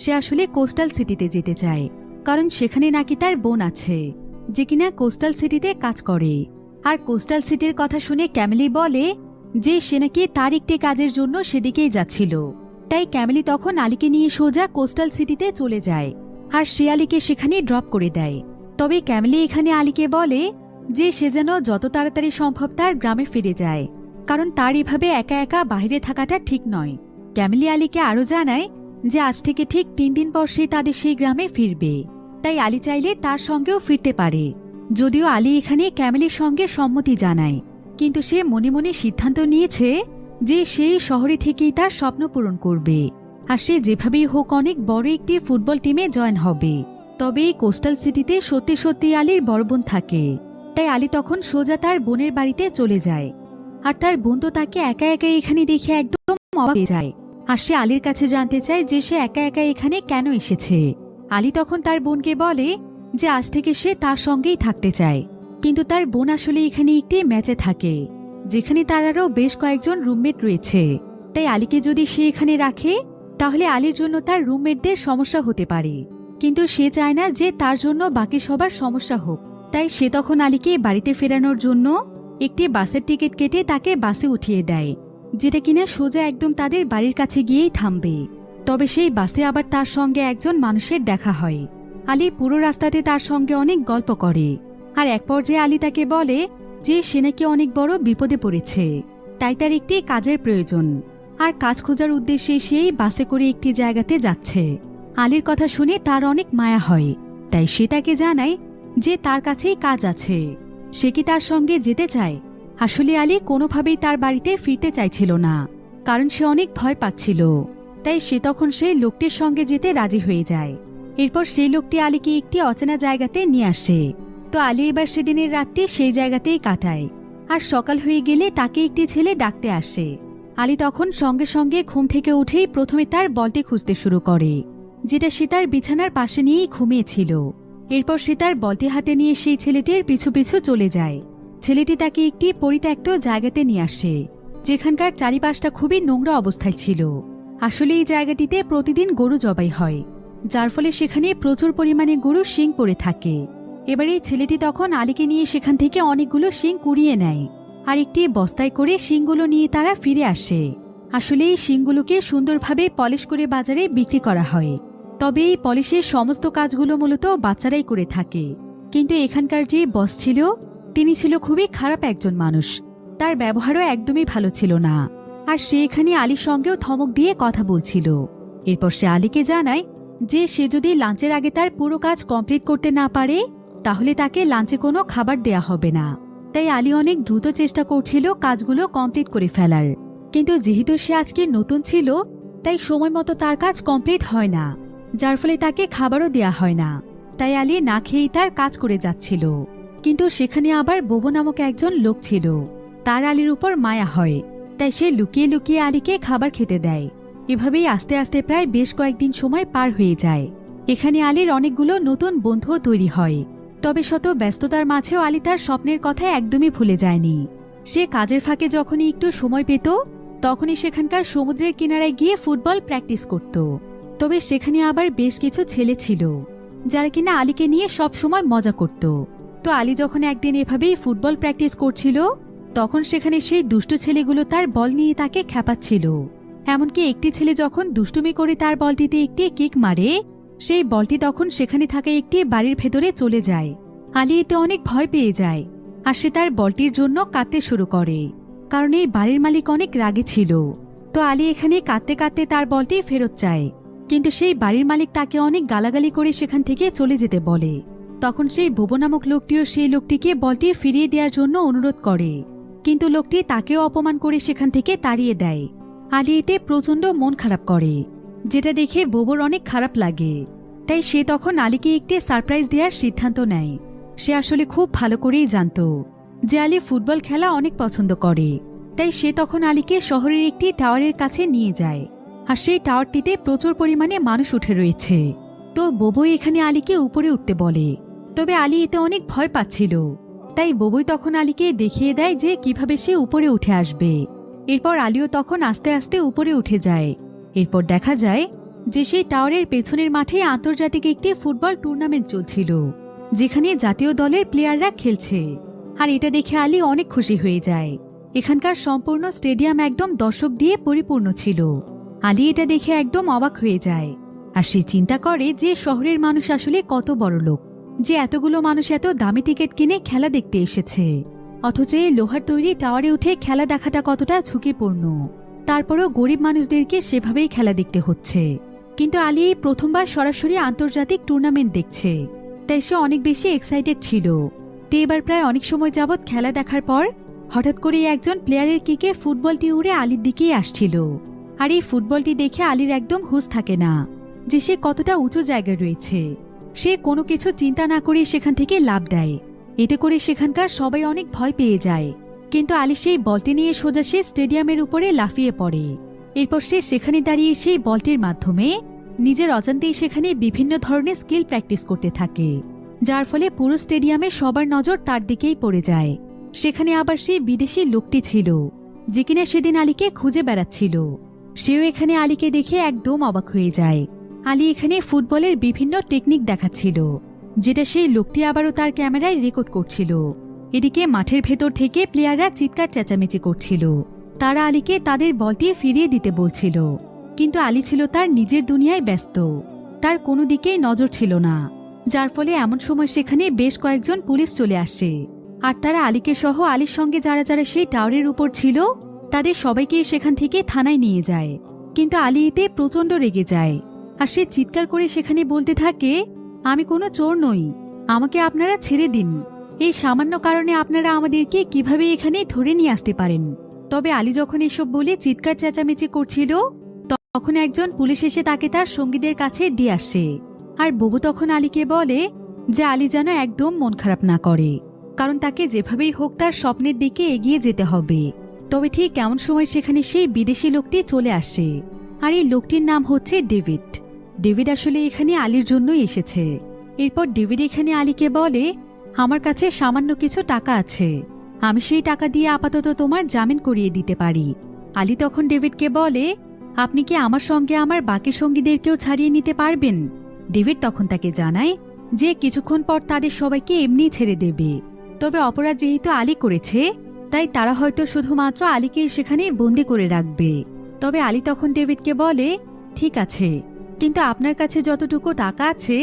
সে আসলে কোস্টাল সিটিতে যেতে চায়, কারণ সেখানে নাকি তার বোন আছে যে কিনা কোস্টাল সিটিতে কাজ করে। আর কোস্টাল সিটির কথা শুনে ক্যামেলি বলে যে সে নাকি তার একটি কাজের জন্য সেদিকেই যাচ্ছিল। তাই ক্যামেলি তখন আলীকে নিয়ে সোজা কোস্টাল সিটিতে চলে যায়, আর সে আলীকে সেখানে ড্রপ করে দেয়। তবে ক্যামেলি এখানে আলীকে বলে যে সে যেন যত তাড়াতাড়ি সম্ভব তার গ্রামে ফিরে যায়, কারণ তার এভাবে একা একা বাইরে থাকাটা ঠিক নয়। ক্যামেলি আলীকে আরও জানায় যে আজ থেকে ঠিক 3 দিন পর সে তাদের সেই গ্রামে ফিরবে, তাই আলী চাইলে তার সঙ্গেও ফিরতে পারে। যদিও আলী এখানে ক্যামেলির সঙ্গে সম্মতি জানায়, কিন্তু সে মনে মনে সিদ্ধান্ত নিয়েছে যে সেই শহরে থেকেই তার স্বপ্ন পূরণ করবে, আর সে যেভাবেই হোক অনেক বড় একটি ফুটবল টিমে জয়েন হবে। তবে এই কোস্টাল সিটিতে সত্যি সত্যি আলীর বড় বোন থাকে, তাই আলী তখন সোজা তার বোনের বাড়িতে চলে যায়। আর তার বোন তো তাকে একা একা এখানে দেখে একদম অবাক হয়ে যায়, আর সে আলীর কাছে জানতে চায় যে সে একা একা এখানে কেন এসেছে। আলী তখন তার বোনকে বলে যে আজ থেকে সে তার সঙ্গেই থাকতে চায়, কিন্তু তার বোন আসলে এখানে একটি ম্যাচে থাকে, যেখানে তার আরও বেশ কয়েকজন রুমমেট রয়েছে। তাই আলীকে যদি সে এখানে রাখে, তাহলে আলীর জন্য তার রুমমেটদের সমস্যা হতে পারে, কিন্তু সে চায় না যে তার জন্য বাকি সবার সমস্যা হোক। তাই সে তখন আলীকে বাড়িতে ফেরানোর জন্য একটি বাসের টিকিট কেটে তাকে বাসে উঠিয়ে দেয়, যেটা কিনা সোজা একদম তাদের বাড়ির কাছে গিয়েই থামবে। তবে সেই বাসে আবার তার সঙ্গে একজন মানুষের দেখা হয়। আলী পুরো রাস্তাতে তার সঙ্গে অনেক গল্প করে, আর এক পর্যায়ে আলী তাকে বলে যে সে নাকি অনেক বড় বিপদে পড়েছে, তাই তার একটি কাজের প্রয়োজন, আর কাজ খোঁজার উদ্দেশ্যে সেই বাসে করে একটি জায়গাতে যাচ্ছে। আলীর কথা শুনে তার অনেক মায়া হয়, তাই সে তাকে জানায় যে তার কাছেই কাজ আছে, সে কি তার সঙ্গে যেতে চায়। আসলে আলী কোনোভাবেই তার বাড়িতে ফিরতে চাইছিল না, কারণ সে অনেক ভয় পাচ্ছিল। তাই সে তখন সেই লোকটির সঙ্গে যেতে রাজি হয়ে যায়। এরপর সেই লোকটি আলীকে একটি অচেনা জায়গাতে নিয়ে আসে। তো আলী এবার সেদিনের রাতটি সেই জায়গাতেই কাটায়, আর সকাল হয়ে গেলে তাকে একটি ছেলে ডাকতে আসে। আলী তখন সঙ্গে সঙ্গে ঘুম থেকে উঠেই প্রথমে তার বলটি খুঁজতে শুরু করে, যেটা সে তার বিছানার পাশে নিয়েই ঘুমিয়েছিল। এরপর সে তার বলটি হাতে নিয়ে সেই ছেলেটির পিছু পিছু চলে যায়। ছেলেটি তাকে একটি পরিত্যক্ত জায়গাতে নিয়ে আসে, যেখানকার চারিপাশটা খুবই নোংরা অবস্থায় ছিল। আসলে এই জায়গাটিতে প্রতিদিন গরু জবাই হয়, যার ফলে সেখানে প্রচুর পরিমাণে গরুর শিং পড়ে থাকে। এবার এই ছেলেটি তখন আলীকে নিয়ে সেখান থেকে অনেকগুলো শিং কুড়িয়ে নেয়, আর একটি বস্তায় করে শিংগুলো নিয়ে তারা ফিরে আসে। আসলে এই শিংগুলোকে সুন্দরভাবে পলিশ করে বাজারে বিক্রি করা হয়। তবে এই পলিশের সমস্ত কাজগুলো মূলত বাচ্চারাই করে থাকে। কিন্তু এখানকার যে বস ছিল, তিনি ছিল খুবই খারাপ একজন মানুষ, তার ব্যবহারও একদমই ভালো ছিল না। আর সে এখানে আলীর সঙ্গেও ধমক দিয়ে কথা বলছিল। এরপর সে আলীকে জানায় যে সে যদি লাঞ্চের আগে তার পুরো কাজ কমপ্লিট করতে না পারে, তাহলে তাকে লাঞ্চে কোনো খাবার দেয়া হবে না। তাই আলী অনেক দ্রুত চেষ্টা করছিল কাজগুলো কমপ্লিট করে ফেলার, কিন্তু যেহেতু সে আজকে নতুন ছিল, তাই সময় মতো তার কাজ কমপ্লিট হয় না, যার ফলে তাকে খাবারও দেয়া হয় না। তাই আলী না খেয়েই তার কাজ করে যাচ্ছিল। কিন্তু সেখানে আবার বোবো নামক একজন লোক ছিল, তার আলীর উপর মায়া হয়, তাই সে লুকিয়ে লুকিয়ে আলীকে খাবার খেতে দেয়। এভাবেই আস্তে আস্তে প্রায় বেশ কয়েকদিন সময় পার হয়ে যায়। এখানে আলীর অনেকগুলো নতুন বন্ধুও তৈরি হয়। তবে শত ব্যস্ততার মাঝেও আলী তার স্বপ্নের কথা একদমই ভুলে যায়নি। সে কাজের ফাঁকে যখনই একটু সময় পেত, তখনই সেখানকার সমুদ্রের কিনারায় গিয়ে ফুটবল প্র্যাকটিস করত। তবে সেখানে আবার বেশ কিছু ছেলে ছিল, যারা কিনা আলীকে নিয়ে সব সময় মজা করত। তো আলী যখন একদিন এভাবেই ফুটবল প্র্যাকটিস করছিল, তখন সেখানে সেই দুষ্টু ছেলেগুলো তার বল নিয়ে তাকে খেপাচ্ছিল। এমনকি একটি ছেলে যখন দুষ্টুমি করে তার বলটিতে একটি কিক মারে, সেই বলটি তখন সেখানে থাকা একটি বাড়ির ভেতরে চলে যায়। আলী এতে অনেক ভয় পেয়ে যায়, আর সে তার বলটির জন্য কাঁদতে শুরু করে। কারণ এই বাড়ির মালিক অনেক রাগে ছিল। তো আলী এখানে কাঁদতে কাঁদতে তার বলটি ফেরত চায়, কিন্তু সেই বাড়ির মালিক তাকে অনেক গালাগালি করে সেখান থেকে চলে যেতে বলে। তখন সেই বোবো নামক লোকটিও সেই লোকটিকে বলটি ফিরিয়ে দেওয়ার জন্য অনুরোধ করে, কিন্তু লোকটি তাকেও অপমান করে সেখান থেকে তাড়িয়ে দেয়। আলী এতে প্রচণ্ড মন খারাপ করে, যেটা দেখে বোবোর অনেক খারাপ লাগে। তাই সে তখন আলীকে একটি সারপ্রাইজ দেওয়ার সিদ্ধান্ত নেয়। সে আসলে খুব ভালো করেই জানত যে আলী ফুটবল খেলা অনেক পছন্দ করে, তাই সে তখন আলীকে শহরের একটি টাওয়ারের কাছে নিয়ে যায়। আর সেই টাওয়ারটিতে প্রচুর পরিমাণে মানুষ উঠে রয়েছে। তো বোবই এখানে আলীকে উপরে উঠতে বলে, তবে আলী এতে অনেক ভয় পাচ্ছিল। তাই বোবই তখন আলীকে দেখিয়ে দেয় যে কিভাবে সে উপরে উঠে আসবে। এরপর আলীও তখন আস্তে আস্তে উপরে উঠে যায়। এরপর দেখা যায় যে সেই টাওয়ারের পেছনের মাঠে আন্তর্জাতিক একটি ফুটবল টুর্নামেন্ট চলছিল, যেখানে জাতীয় দলের প্লেয়াররা খেলছে। আর এটা দেখে আলী অনেক খুশি হয়ে যায়। এখানকার সম্পূর্ণ স্টেডিয়াম একদম দর্শক দিয়ে পরিপূর্ণ ছিল। আলী এটা দেখে একদম অবাক হয়ে যায়। আর সে চিন্তা করে যে শহরের মানুষ আসলে কত বড় লোক, যে এতগুলো মানুষ এত দামি টিকিট কিনে খেলা দেখতে এসেছে। অথচ এই লোহার তৈরি টাওয়ারে উঠে খেলা দেখাটা কতটা ঝুঁকিপূর্ণ। তারপরও গরিব মানুষদেরকে সেভাবেই খেলা দেখতে হচ্ছে। কিন্তু আলী এই প্রথমবার সরাসরি আন্তর্জাতিক টুর্নামেন্ট দেখছে, তাই সে অনেক বেশি এক্সাইটেড ছিল। তো এবার প্রায় অনেক সময় যাবৎ খেলা দেখার পর হঠাৎ করে একজন প্লেয়ারের কিকে ফুটবলটি উড়ে আলীর দিকেই আসছিল। আর এই ফুটবলটি দেখে আলীর একদম হুঁশ থাকে না যে সে কতটা উঁচু জায়গায় রয়েছে। সে কোনো কিছু চিন্তা না করে সেখান থেকে লাফ দেয়। এতে করে সেখানকার সবাই অনেক ভয় পেয়ে যায়। কিন্তু আলী সেই বলটি নিয়ে সোজা সে স্টেডিয়ামের উপরে লাফিয়ে পড়ে। এরপর সে সেখানে দাঁড়িয়ে সেই বলটির মাধ্যমে নিজের অজান্তেই সেখানে বিভিন্ন ধরনের স্কিল প্র্যাকটিস করতে থাকে, যার ফলে পুরো স্টেডিয়ামে সবার নজর তার দিকেই পড়ে যায়। সেখানে আবার সেই বিদেশি লোকটি ছিল, যে কিনা সেদিন আলীকে খুঁজে বেড়াচ্ছিল। সেও এখানে আলীকে দেখে একদম অবাক হয়ে যায়। আলী এখানে ফুটবলের বিভিন্ন টেকনিক দেখাচ্ছিল, যেটা সেই লোকটি আবারও তার ক্যামেরায় রেকর্ড করছিল। এদিকে মাঠের ভেতর থেকে প্লেয়াররা চিৎকার চেঁচামেচি করছিল। তারা আলীকে তাদের বলটি ফিরিয়ে দিতে বলছিল, কিন্তু আলী ছিল তার নিজের দুনিয়ায় ব্যস্ত। তার কোনো দিকেই নজর ছিল না, যার ফলে এমন সময় সেখানে বেশ কয়েকজন পুলিশ চলে আসে। আর তারা আলীকে সহ আলীর সঙ্গে যারা যারা সেই টাওয়ারের উপর ছিল তাদের সবাইকে সেখান থেকে থানায় নিয়ে যায়। কিন্তু আলী এতে প্রচণ্ড রেগে যায়। আর সে চিৎকার করে সেখানে বলতে থাকে, আমি কোনো চোর নই, আমাকে আপনারা ছেড়ে দিন। এই সামান্য কারণে আপনারা আমাদেরকে কিভাবে এখানে ধরে নিয়ে আসতে পারেন? তবে আলী যখন এসব বলে চিৎকার চেঁচামেচি করছিল, তখন একজন পুলিশ এসে তাকে তার সঙ্গীদের কাছে দিয়ে আসে। আর বুবু তখন আলীকে বলে যে আলী যেন একদম মন খারাপ না করে, কারণ তাকে যেভাবেই হোক তার স্বপ্নের দিকে এগিয়ে যেতে হবে। তবে ঠিক এমন সময় সেখানে সেই বিদেশি লোকটি চলে আসে। আর এই লোকটির নাম হচ্ছে ডেভিড। ডেভিড আসলে এখানে আলীর জন্যই এসেছে। এরপর ডেভিড এখানে আলীকে বলে, আমার কাছে সামান্য কিছু টাকা আছে, আমি সেই টাকা দিয়ে আপাতত তোমার জামিন করিয়ে দিতে পারি। আলী তখন ডেভিডকে বলে, আপনি কি আমার সঙ্গে আমার বাকি সঙ্গীদেরকেও ছাড়িয়ে নিতে পারবেন? ডেভিড তখন তাকে জানায় যে কিছুক্ষণ পর তাদের সবাইকে এমনি ছেড়ে দেবে। তবে অপরাধ যেহেতু আলী করেছে, তাই তারা হয়তো শুধুমাত্র আলীকে সেখানে বন্দি করে রাখবে। তবে আলী তখন ডেভিডকে বলে, ঠিক আছে, কিন্তু আপনার কাছে যতটুকু টাকা আছে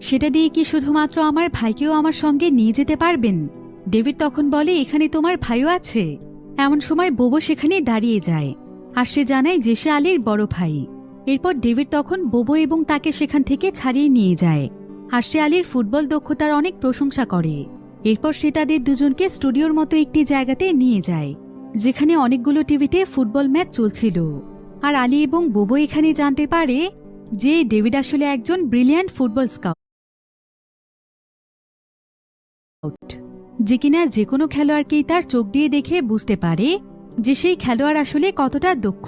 সেটা দিয়ে কি শুধুমাত্র আমার ভাইকেও আমার সঙ্গে নিয়ে যেতে পারবেন? ডেভিড তখন বলে, এখানে তোমার ভাইও আছে। এমন সময় বুবু সেখানে দাঁড়িয়ে যায়, আর সে জানায় যে সে আলীর বড় ভাই। এরপর ডেভিড তখন বুবু এবং তাকে সেখান থেকে ছাড়িয়ে নিয়ে যায়। আর সে আলীর ফুটবল দক্ষতার অনেক প্রশংসা করে। এরপর সে তাদের দুজনকে স্টুডিওর মতো একটি জায়গাতে নিয়ে যায়, যেখানে অনেকগুলো টিভিতে ফুটবল ম্যাচ চলছিল। আর আলী এবং বুবু এখানে জানতে পারে যে ডেভিড আসলে একজন ব্রিলিয়ান্ট ফুটবল স্কাউট, যে কিনা যে কোনো খেলোয়াড়কেই তার চোখ দিয়ে দেখে বুঝতে পারে যে সেই খেলোয়াড় আসলে কতটা দক্ষ।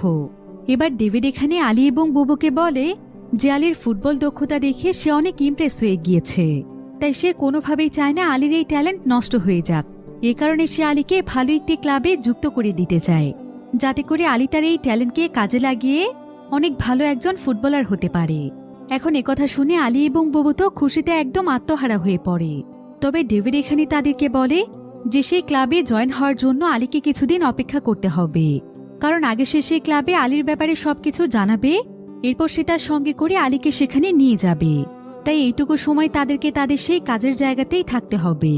এবার ডেভিড এখানে আলী এবং বুবুকে বলে যে আলীর ফুটবল দক্ষতা দেখে সে অনেক ইমপ্রেস হয়ে গিয়েছে, তাই সে কোনোভাবেই চায় না আলীর এই ট্যালেন্ট নষ্ট হয়ে যাক। এ কারণে সে আলীকে ভালো একটি ক্লাবে যুক্ত করে দিতে চায়, যাতে করে আলী তার এই ট্যালেন্টকে কাজে লাগিয়ে অনেক ভালো একজন ফুটবলার হতে পারে। এখন একথা শুনে আলী এবং বুবু তো খুশিতে একদম আত্মহারা হয়ে পড়ে। তবে ডেভিড এখানে তাদেরকে বলে যে সেই ক্লাবে জয়েন হওয়ার জন্য আলীকে কিছুদিন অপেক্ষা করতে হবে, কারণ আগে সে সেই ক্লাবে আলীর ব্যাপারে সবকিছু জানাবে। এরপর সে তার সঙ্গে করে আলীকে সেখানে নিয়ে যাবে। তাই এইটুকু সময় তাদেরকে তাদের সেই কাজের জায়গাতেই থাকতে হবে।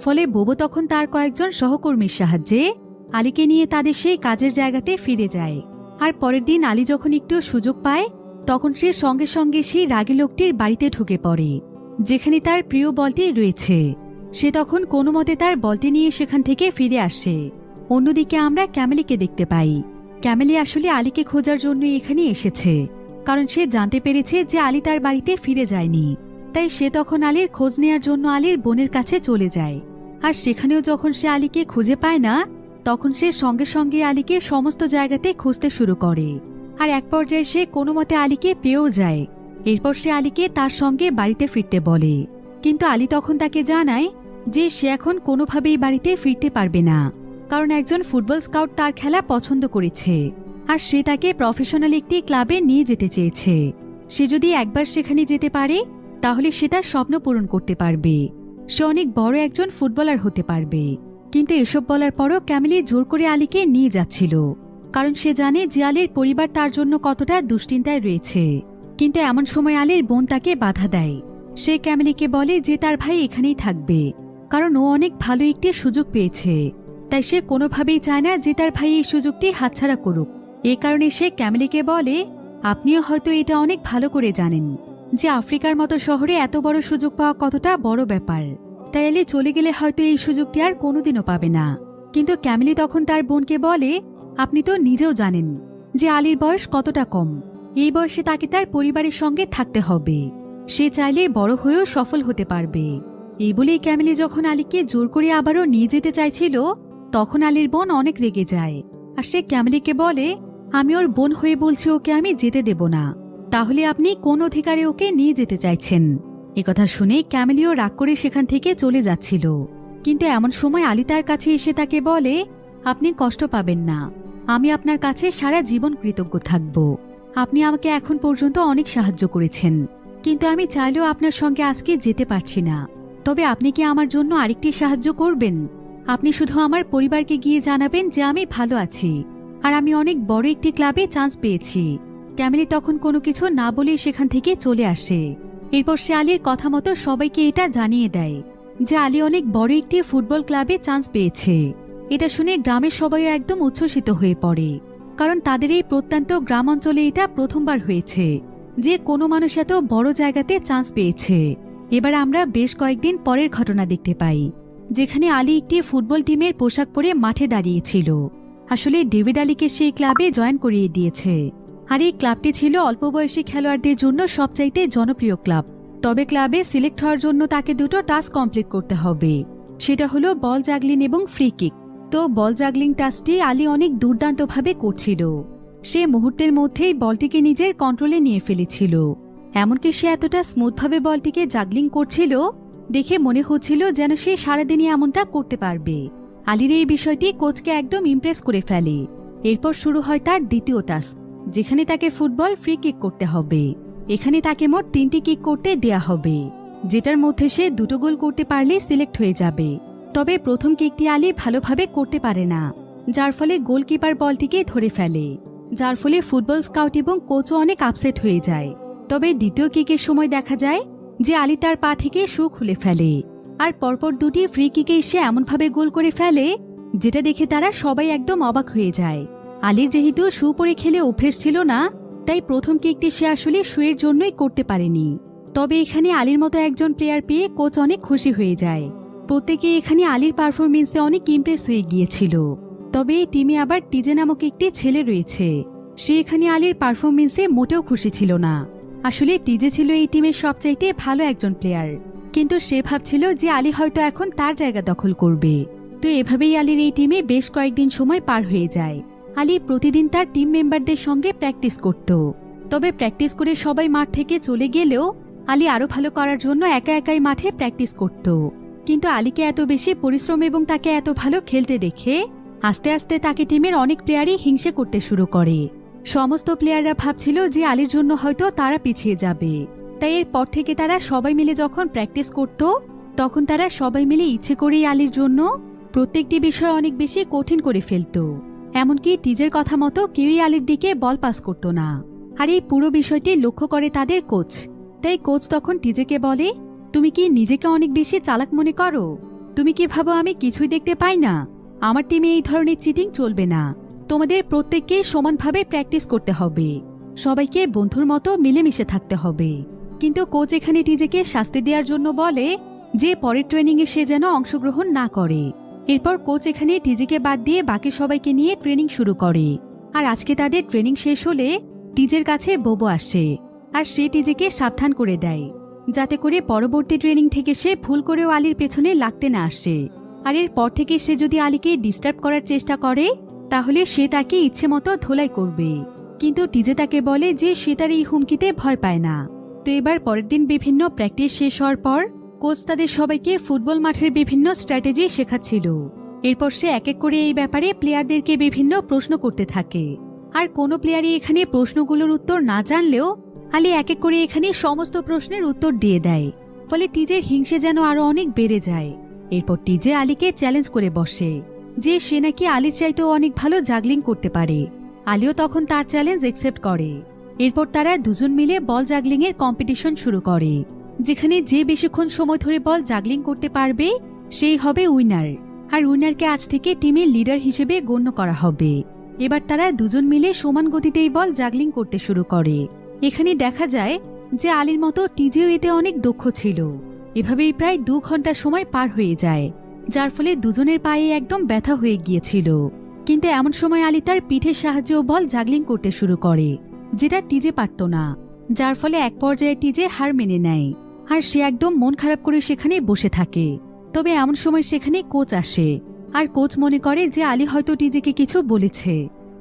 ফলে বুবু তখন তার কয়েকজন সহকর্মীর সাহায্যে আলীকে নিয়ে তাদের সেই কাজের জায়গাতে ফিরে যায়। আর পরের দিন আলী যখন একটু সুযোগ পায় তখন সে সঙ্গে সঙ্গে সেই রাগী লোকটির বাড়িতে ঢুকে পড়ে, যেখানে তার প্রিয় বলটি রয়েছে। সে তখন কোনো মতে তার বলটি নিয়ে সেখান থেকে ফিরে আসে। অন্যদিকে আমরা ক্যামেলিকে দেখতে পাই। ক্যামেলি আসলে আলীকে খোঁজার জন্য এখানে এসেছে, কারণ সে জানতে পেরেছে যে আলী তার বাড়িতে ফিরে যায়নি। তাই সে তখন আলীর খোঁজ নেয়ার জন্য আলীর বোনের কাছে চলে যায়। আর সেখানেও যখন সে আলীকে খুঁজে পায় না, তখন সে সঙ্গে সঙ্গে আলীকে সমস্ত জায়গাতে খুঁজতে শুরু করে। আর এক পর্যায়ে সে কোনো মতে আলীকে পেয়েও যায়। এরপর সে আলীকে তার সঙ্গে বাড়িতে ফিরতে বলে, কিন্তু আলী তখন তাকে জানায় যে সে এখন কোনোভাবেই বাড়িতে ফিরতে পারবে না, কারণ একজন ফুটবল স্কাউট তার খেলা পছন্দ করেছে আর সে তাকে প্রফেশনাল একটি ক্লাবে নিয়ে যেতে চেয়েছে। সে যদি একবার সেখানে যেতে পারে তাহলে সে তার স্বপ্ন পূরণ করতে পারবে, সে অনেক বড় একজন ফুটবলার হতে পারবে। কিন্তু এসব বলার পরও ক্যামেলি জোর করে আলীকে নিয়ে যাচ্ছিল, কারণ সে জানে যে আলীর পরিবার তার জন্য কতটা দুশ্চিন্তায় রয়েছে। কিন্তু এমন সময় আলীর বোন তাকে বাধা দেয়। সে ক্যামেলিকে বলে যে তার ভাই এখানেই থাকবে, কারণ ও অনেক ভালো একটি সুযোগ পেয়েছে। তাই সে কোনোভাবেই চায় না যে তার ভাই এই সুযোগটি হাতছাড়া করুক। এ কারণে সে ক্যামেলিকে বলে, আপনিও হয়তো এটা অনেক ভালো করে জানেন যে আফ্রিকার মতো শহরে এত বড় সুযোগ পাওয়া কতটা বড় ব্যাপার। তাই আলী চলে গেলে হয়তো এই সুযোগটি আর কোনোদিনও পাবে না। কিন্তু ক্যামেলি তখন তার বোনকে বলে, আপনি তো নিজেও জানেন যে আলীর বয়স কতটা কম। এই বয়সে তাকে তার পরিবারের সঙ্গে থাকতে হবে। সে চাইলে বড় হয়েও সফল হতে পারবে। এই বলেই ক্যামেলি যখন আলীকে জোর করে আবারও নিয়ে যেতে চাইছিল, তখন আলীর বোন অনেক রেগে যায়। আর সে ক্যামেলিকে বলে, আমি ওর বোন হয়ে বলছি ওকে আমি যেতে দেব না, তাহলে আপনি কোন অধিকারে ওকে নিয়ে যেতে চাইছেন? একথা শুনে ক্যামেলিও রাগ করে সেখান থেকে চলে যাচ্ছিল। কিন্তু এমন সময় আলী তার কাছে এসে তাকে বলে, আপনি কষ্ট পাবেন না, আমি আপনার কাছে সারা জীবন কৃতজ্ঞ থাকব। আপনি আমাকে এখন পর্যন্ত অনেক সাহায্য করেছেন, কিন্তু আমি চাইলেও আপনার সঙ্গে আজকে যেতে পারছি না। তবে আপনি কি আমার জন্য আরেকটি সাহায্য করবেন? আপনি শুধু আমার পরিবারকে গিয়ে জানাবেন যে আমি ভালো আছি আর আমি অনেক বড় একটি ক্লাবে চান্স পেয়েছি। ক্যামেলি তখন কোনো কিছু না বলেই সেখান থেকে চলে আসে। এরপর সে আলীর কথা মতো সবাইকে এটা জানিয়ে দেয় যে আলী অনেক বড় একটি ফুটবল ক্লাবে চান্স পেয়েছে। এটা শুনে গ্রামের সবাইও একদম উচ্ছ্বসিত হয়ে পড়ে, কারণ তাদের এই প্রত্যন্ত গ্রাম অঞ্চলে এটা প্রথমবার হয়েছে যে কোনো মানুষ এত বড় জায়গাতে চান্স পেয়েছে। এবার আমরা বেশ কয়েকদিন পরের ঘটনা দেখতে পাই, যেখানে আলী একটি ফুটবল টিমের পোশাক পরে মাঠে দাঁড়িয়েছিল। আসলে ডেভিড আলীকে সেই ক্লাবে জয়েন করিয়ে দিয়েছে। আর এই ক্লাবটি ছিল অল্প বয়সী খেলোয়াড়দের জন্য সবচাইতে জনপ্রিয় ক্লাব। তবে ক্লাবে সিলেক্ট হওয়ার জন্য তাকে দুটো টাস্ক কমপ্লিট করতে হবে, সেটা হলো বল জাগলিং এবং ফ্রি কিক। তো বল জাগলিং টাস্কটি আলী অনেক দুর্দান্তভাবে করছিল। সে মুহূর্তের মধ্যেই বলটিকে নিজের কন্ট্রোলে নিয়ে ফেলেছিল। এমনকি সে এতটা স্মুথভাবে বলটিকে জাগলিং করছিল দেখে মনে হচ্ছিল যেন সে সারাদিনই এমনটা করতে পারবে। আলীর এই বিষয়টি কোচকে একদম ইমপ্রেস করে ফেলে। এরপর শুরু হয় তার দ্বিতীয় টাস্ক, যেখানে তাকে ফুটবল ফ্রি কিক করতে হবে। এখানে তাকে মোট 3টি কিক করতে দেয়া হবে, যেটার মধ্যে সে 2টো গোল করতে পারলে সিলেক্ট হয়ে যাবে। তবে প্রথম কিকটি আলী ভালোভাবে করতে পারে না, যার ফলে গোলকিপার বলটিকে ধরে ফেলে, যার ফলে ফুটবল স্কাউট এবং কোচও অনেক আপসেট হয়ে যায়। তবে দ্বিতীয় কিকের সময় দেখা যায় যে আলী তার পা থেকে শু খুলে ফেলে, আর পরপর 2টি ফ্রি কিকে সে এমনভাবে গোল করে ফেলে যেটা দেখে তারা সবাই একদম অবাক হয়ে যায়। আলীর যেহেতু শু পরে খেলে অভ্যেস ছিল না, তাই প্রথম কিকটি সে আসলে শুয়ের জন্যই করতে পারেনি। তবে এখানে আলীর মতো একজন প্লেয়ার পেয়ে কোচ অনেক খুশি হয়ে যায়। প্রত্যেকে এখানে আলীর পারফরমেন্সে অনেক ইমপ্রেস হয়ে গিয়েছিল। তবে এই টিমে আবার টিজে নামক একটি ছেলে রয়েছে, সে এখানে আলীর পারফরমেন্সে মোটেও খুশি ছিল না। আসলে টিজে ছিল এই টিমের সবচাইতে ভালো একজন প্লেয়ার, কিন্তু সে ভাবছিল যে আলী হয়তো এখন তার জায়গা দখল করবে। তো এভাবেই আলীর এই টিমে বেশ কয়েকদিন সময় পার হয়ে যায়। আলী প্রতিদিন তার টিম মেম্বারদের সঙ্গে প্র্যাকটিস করত। তবে প্র্যাকটিস করে সবাই মাঠ থেকে চলে গেলেও আলী আরো ভালো করার জন্য একা একাই মাঠে প্র্যাকটিস করত। কিন্তু আলীকে এত বেশি পরিশ্রম এবং তাকে এত ভালো খেলতে দেখে আস্তে আস্তে তাকে টিমের অনেক প্লেয়ারই হিংসে করতে শুরু করে। সমস্ত প্লেয়াররা ভাবছিল যে আলীর জন্য হয়তো তারা পিছিয়ে যাবে। তাই এরপর থেকে তারা সবাই মিলে যখন প্র্যাকটিস করত, তখন তারা সবাই মিলে ইচ্ছে করেই আলীর জন্য প্রত্যেকটি বিষয় অনেক বেশি কঠিন করে ফেলত। এমনকি টিজের কথা মতো কেউই আলীর দিকে বল পাস করত না। আর এই পুরো বিষয়টি লক্ষ্য করে তাদের কোচ। তাই কোচ তখন টিজেকে বলে, তুমি কি নিজেকে অনেক বেশি চালাক মনে করো? তুমি কি ভাবো আমি কিছুই দেখতে পাই না? আমার টিমে এই ধরনের চিটিং চলবে না। তোমাদের প্রত্যেককে সমানভাবে প্র্যাকটিস করতে হবে, সবাইকে বন্ধুর মতো মিলেমিশে থাকতে হবে। কিন্তু কোচ এখানে টিজেকে শাস্তি দেওয়ার জন্য বলে যে পরের ট্রেনিংয়ে সে যেন অংশগ্রহণ না করে। এরপর কোচ এখানে টিজেকে বাদ দিয়ে বাকি সবাইকে নিয়ে ট্রেনিং শুরু করে। আর আজকে তাদের ট্রেনিং শেষ হলে টিজের কাছে বোবো আসে, আর সে টিজেকে সাবধান করে দেয় যাতে করে পরবর্তী ট্রেনিং থেকে সে ভুল করেও আলীর পেছনে লাগতে না আসে। আর এরপর থেকে সে যদি আলীকে ডিস্টার্ব করার চেষ্টা করে তাহলে সে তাকে ইচ্ছে মতো ধোলাই করবে। কিন্তু টিজে তাকে বলে যে সে তার এই হুমকিতে ভয় পায় না। তো এবার পরের দিন বিভিন্ন প্র্যাকটিস শেষ হওয়ার পর কোচ তাদের সবাইকে ফুটবল মাঠের বিভিন্ন স্ট্র্যাটেজি শেখাচ্ছিল। এরপর সে এক এক করে এই ব্যাপারে প্লেয়ারদেরকে বিভিন্ন প্রশ্ন করতে থাকে। আর কোনো প্লেয়ারই এখানে প্রশ্নগুলোর উত্তর না জানলেও আলী এক এক করে এখানে সমস্ত প্রশ্নের উত্তর দিয়ে দেয়। ফলে টিজের হিংসে যেন আরো অনেক বেড়ে যায়। এরপর টিজে আলীকে চ্যালেঞ্জ করে বসে যে সে নাকি আলীর চাইতেও অনেক ভালো জাগলিং করতে পারে। আলীও তখন তার চ্যালেঞ্জ একসেপ্ট করে। এরপর তারা দুজন মিলে বল জাগলিং এর কম্পিটিশন শুরু করে, যেখানে যে বেশিক্ষণ সময় ধরে বল জাগলিং করতে পারবে সেই হবে উইনার। আর উইনারকে আজ থেকে টিমের লিডার হিসেবে গণ্য করা হবে। এবার তারা দুজন মিলে সমান গতিতেই বল জাগলিং করতে শুরু করে। এখানে দেখা যায় যে আলীর মতো টিজেও এতে অনেক দক্ষ ছিল। এভাবেই প্রায় 2 ঘন্টা সময় পার হয়ে যায়, যার ফলে দুজনের পায়ে একদম ব্যথা হয়ে গিয়েছিল। কিন্তু এমন সময় আলী তার পিঠের সাহায্যেও বল জাগলিং করতে শুরু করে, যেটা টিজে পারত না। যার ফলে এক পর্যায়ে টিজে হার মেনে নেয় আর সে একদম মন খারাপ করে সেখানে বসে থাকে। তবে এমন সময় সেখানে কোচ আসে, আর কোচ মনে করে যে আলী হয়তো টিজেকে কিছু বলেছে।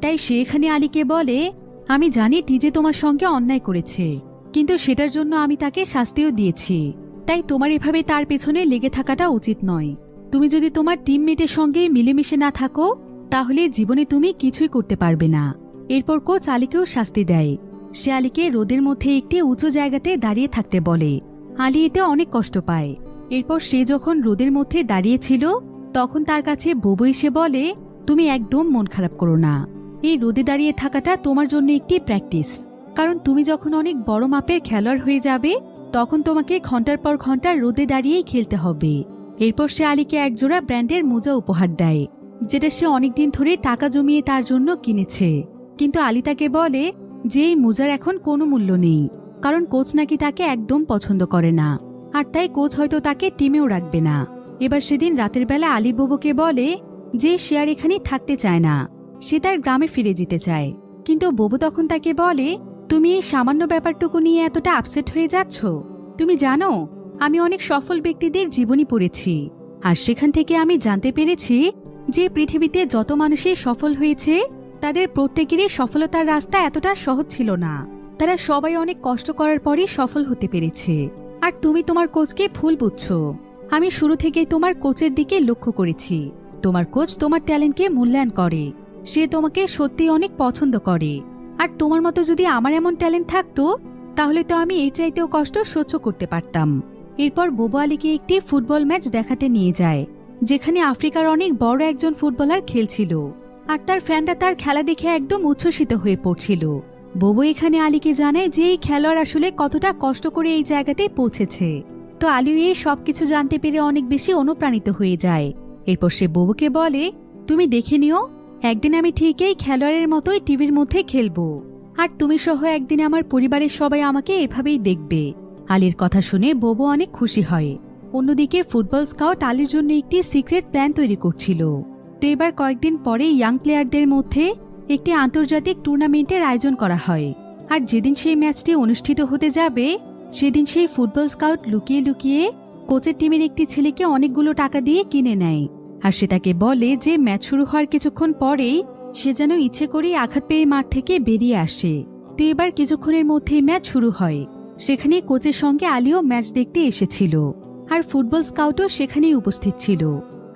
তাই সে এখানে আলীকে বলে, আমি জানি টিজে তোমার সঙ্গে অন্যায় করেছে, কিন্তু সেটার জন্য আমি তাকে শাস্তিও দিয়েছি। তাই তোমার এভাবে তার পেছনে লেগে থাকাটা উচিত নয়। তুমি যদি তোমার টিমমেটের সঙ্গে মিলেমিশে না থাকো তাহলে জীবনে তুমি কিছুই করতে পারবে না। এরপর কোচ আলীকেও শাস্তি দেয়। সে আলীকে রোদের মধ্যে একটি উঁচু জায়গাতে দাঁড়িয়ে থাকতে বলে। আলী এতে অনেক কষ্ট পায়। এরপর সে যখন রোদের মধ্যে দাঁড়িয়েছিল তখন তার কাছে বোবো এসে বলে, তুমি একদম মন খারাপ করো না। এই রোদে দাঁড়িয়ে থাকাটা তোমার জন্য একটি প্র্যাকটিস, কারণ তুমি যখন অনেক বড় মাপের খেলোয়াড় হয়ে যাবে তখন তোমাকে ঘন্টার পর ঘন্টা রোদে দাঁড়িয়েই খেলতে হবে। এরপর সে আলীকে একজোড়া ব্র্যান্ডের মোজা উপহার দেয়, যেটা সে অনেকদিন ধরে টাকা জমিয়ে তার জন্য কিনেছে। কিন্তু আলী তাকে বলে যে এই মোজার এখন কোনো মূল্য নেই, কারণ কোচ নাকি তাকে একদম পছন্দ করে না, আর তাই কোচ হয়তো তাকে টিমেও রাখবে না। এবার সেদিন রাতের বেলা আলী বোবোকে বলে যে সে আর এখানে থাকতে চায় না, সে তার গ্রামে ফিরে যেতে চায়। কিন্তু বোবো তখন তাকে বলে, তুমি এই সামান্য ব্যাপারটুকু নিয়ে এতটা আপসেট হয়ে যাচ্ছ? তুমি জানো আমি অনেক সফল ব্যক্তিদের জীবনী পড়েছি, আর সেখান থেকে আমি জানতে পেরেছি যে পৃথিবীতে যত মানুষই সফল হয়েছে তাদের প্রত্যেকেরই সফলতার রাস্তা এতটা সহজ ছিল না। তারা সবাই অনেক কষ্ট করার পরই সফল হতে পেরেছে। আর তুমি তোমার কোচকে ভুল বুঝছো। আমি শুরু থেকেই তোমার কোচের দিকে লক্ষ্য করেছি। তোমার কোচ তোমার ট্যালেন্টকে মূল্যায়ন করে, সে তোমাকে সত্যি অনেক পছন্দ করে। আর তোমার মতো যদি আমার এমন ট্যালেন্ট থাকতো তাহলে তো আমি এর চাইতেও কষ্ট সহ্য করতে পারতাম। এরপর বোবো আলীকে একটি ফুটবল ম্যাচ দেখাতে নিয়ে যায়, যেখানে আফ্রিকার অনেক বড় একজন ফুটবলার খেলছিল, আর তার ফ্যানরা তার খেলা দেখে একদম উচ্ছ্বসিত হয়ে পড়ছিল। বোবো এখানে আলীকে জানায় যে এই খেলোয়াড় আসলে কতটা কষ্ট করে এই জায়গাতে পৌঁছেছে। তো আলী এই সবকিছু জানতে পেরে অনেক বেশি অনুপ্রাণিত হয়ে যায়। এরপর সে বোবোকে বলে, তুমি দেখে নিও, একদিন আমি ঠিক এই খেলোয়াড়ের মতোই টিভির মধ্যে খেলবো, আর তুমি সহ একদিন আমার পরিবারের সবাই আমাকে এভাবেই দেখবে। আলীর কথা শুনে বোবো অনেক খুশি হয়। অন্যদিকে ফুটবল স্কাউট আলীর জন্য একটি সিক্রেট প্ল্যান তৈরি করছিল। তো এবার কয়েকদিন পরে ইয়াং প্লেয়ারদের মধ্যে একটি আন্তর্জাতিক টুর্নামেন্টের আয়োজন করা হয়। আর যেদিন সেই ম্যাচটি অনুষ্ঠিত হতে যাবে সেদিন সেই ফুটবল স্কাউট লুকিয়ে লুকিয়ে কোচের টিমের একটি ছেলেকে অনেকগুলো টাকা দিয়ে কিনে নেয়। আর সে তাকে বলে যে ম্যাচ শুরু হওয়ার কিছুক্ষণ পরেই সে যেন ইচ্ছে করেই আঘাত পেয়ে মাঠ থেকে বেরিয়ে আসে। তো এবার কিছুক্ষণের মধ্যেই ম্যাচ শুরু হয়। সেখানে কোচের সঙ্গে আলীও ম্যাচ দেখতে এসেছিল, আর ফুটবল স্কাউটও সেখানেই উপস্থিত ছিল।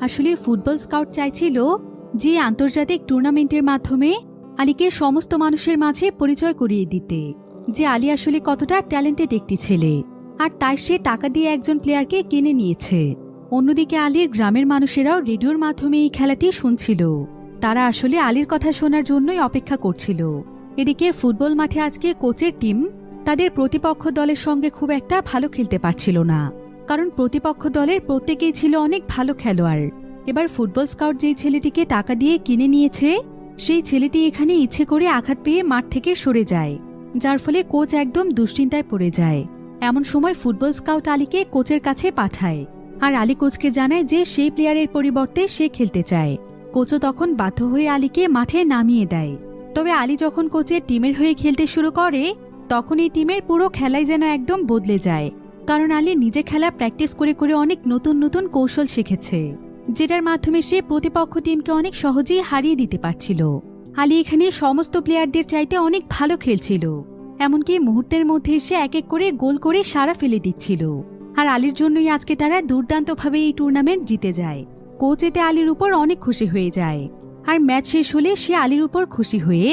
আসলে ফুটবল স্কাউট চাইছিল যে আন্তর্জাতিক টুর্নামেন্টের মাধ্যমে আলীকে সমস্ত মানুষের মাঝে পরিচয় করিয়ে দিতে, যে আলী আসলে কতটা ট্যালেন্টেড একটি ছেলে, আর তাই সে টাকা দিয়ে একজন প্লেয়ারকে কিনে নিয়েছে। অন্যদিকে আলীর গ্রামের মানুষেরাও রেডিওর মাধ্যমে এই খেলাটি শুনছিল। তারা আসলে আলীর কথা শোনার জন্যই অপেক্ষা করছিল। এদিকে ফুটবল মাঠে আজকে কোচের টিম তাদের প্রতিপক্ষ দলের সঙ্গে খুব একটা ভালো খেলতে পারছিল না, কারণ প্রতিপক্ষ দলের প্রত্যেকেই ছিল অনেক ভালো খেলোয়াড়। এবার ফুটবল স্কাউট যেই ছেলেটিকে টাকা দিয়ে কিনে নিয়েছে সেই ছেলেটি এখানে ইচ্ছে করে আঘাত পেয়ে মাঠ থেকে সরে যায়, যার ফলে কোচ একদম দুশ্চিন্তায় পড়ে যায়। এমন সময় ফুটবল স্কাউট আলীকে কোচের কাছে পাঠায়, আর আলী কোচকে জানায় যে সেই প্লেয়ারের পরিবর্তে সে খেলতে চায়। কোচও তখন বাধ্য হয়ে আলীকে মাঠে নামিয়ে দেয়। তবে আলী যখন কোচের টিমের হয়ে খেলতে শুরু করে তখন এই টিমের পুরো খেলাই যেন একদম বদলে যায়, কারণ আলী নিজে খেলা প্র্যাকটিস করে করে অনেক নতুন নতুন কৌশল শিখেছে, যেটার মাধ্যমে সে প্রতিপক্ষ টিমকে অনেক সহজেই হারিয়ে দিতে পারছিল। আলী এখানে সমস্ত প্লেয়ারদের চাইতে অনেক ভালো খেলছিল, এমনকি মুহূর্তের মধ্যে সে এক এক করে গোল করে সারা ফেলে দিচ্ছিল। আর আলীর জন্যই আজকে তারা দুর্দান্তভাবে এই টুর্নামেন্ট জিতে যায়। কোচ এতে আলীর উপর অনেক খুশি হয়ে যায়। আর ম্যাচ শেষ হলে সে আলীর উপর খুশি হয়ে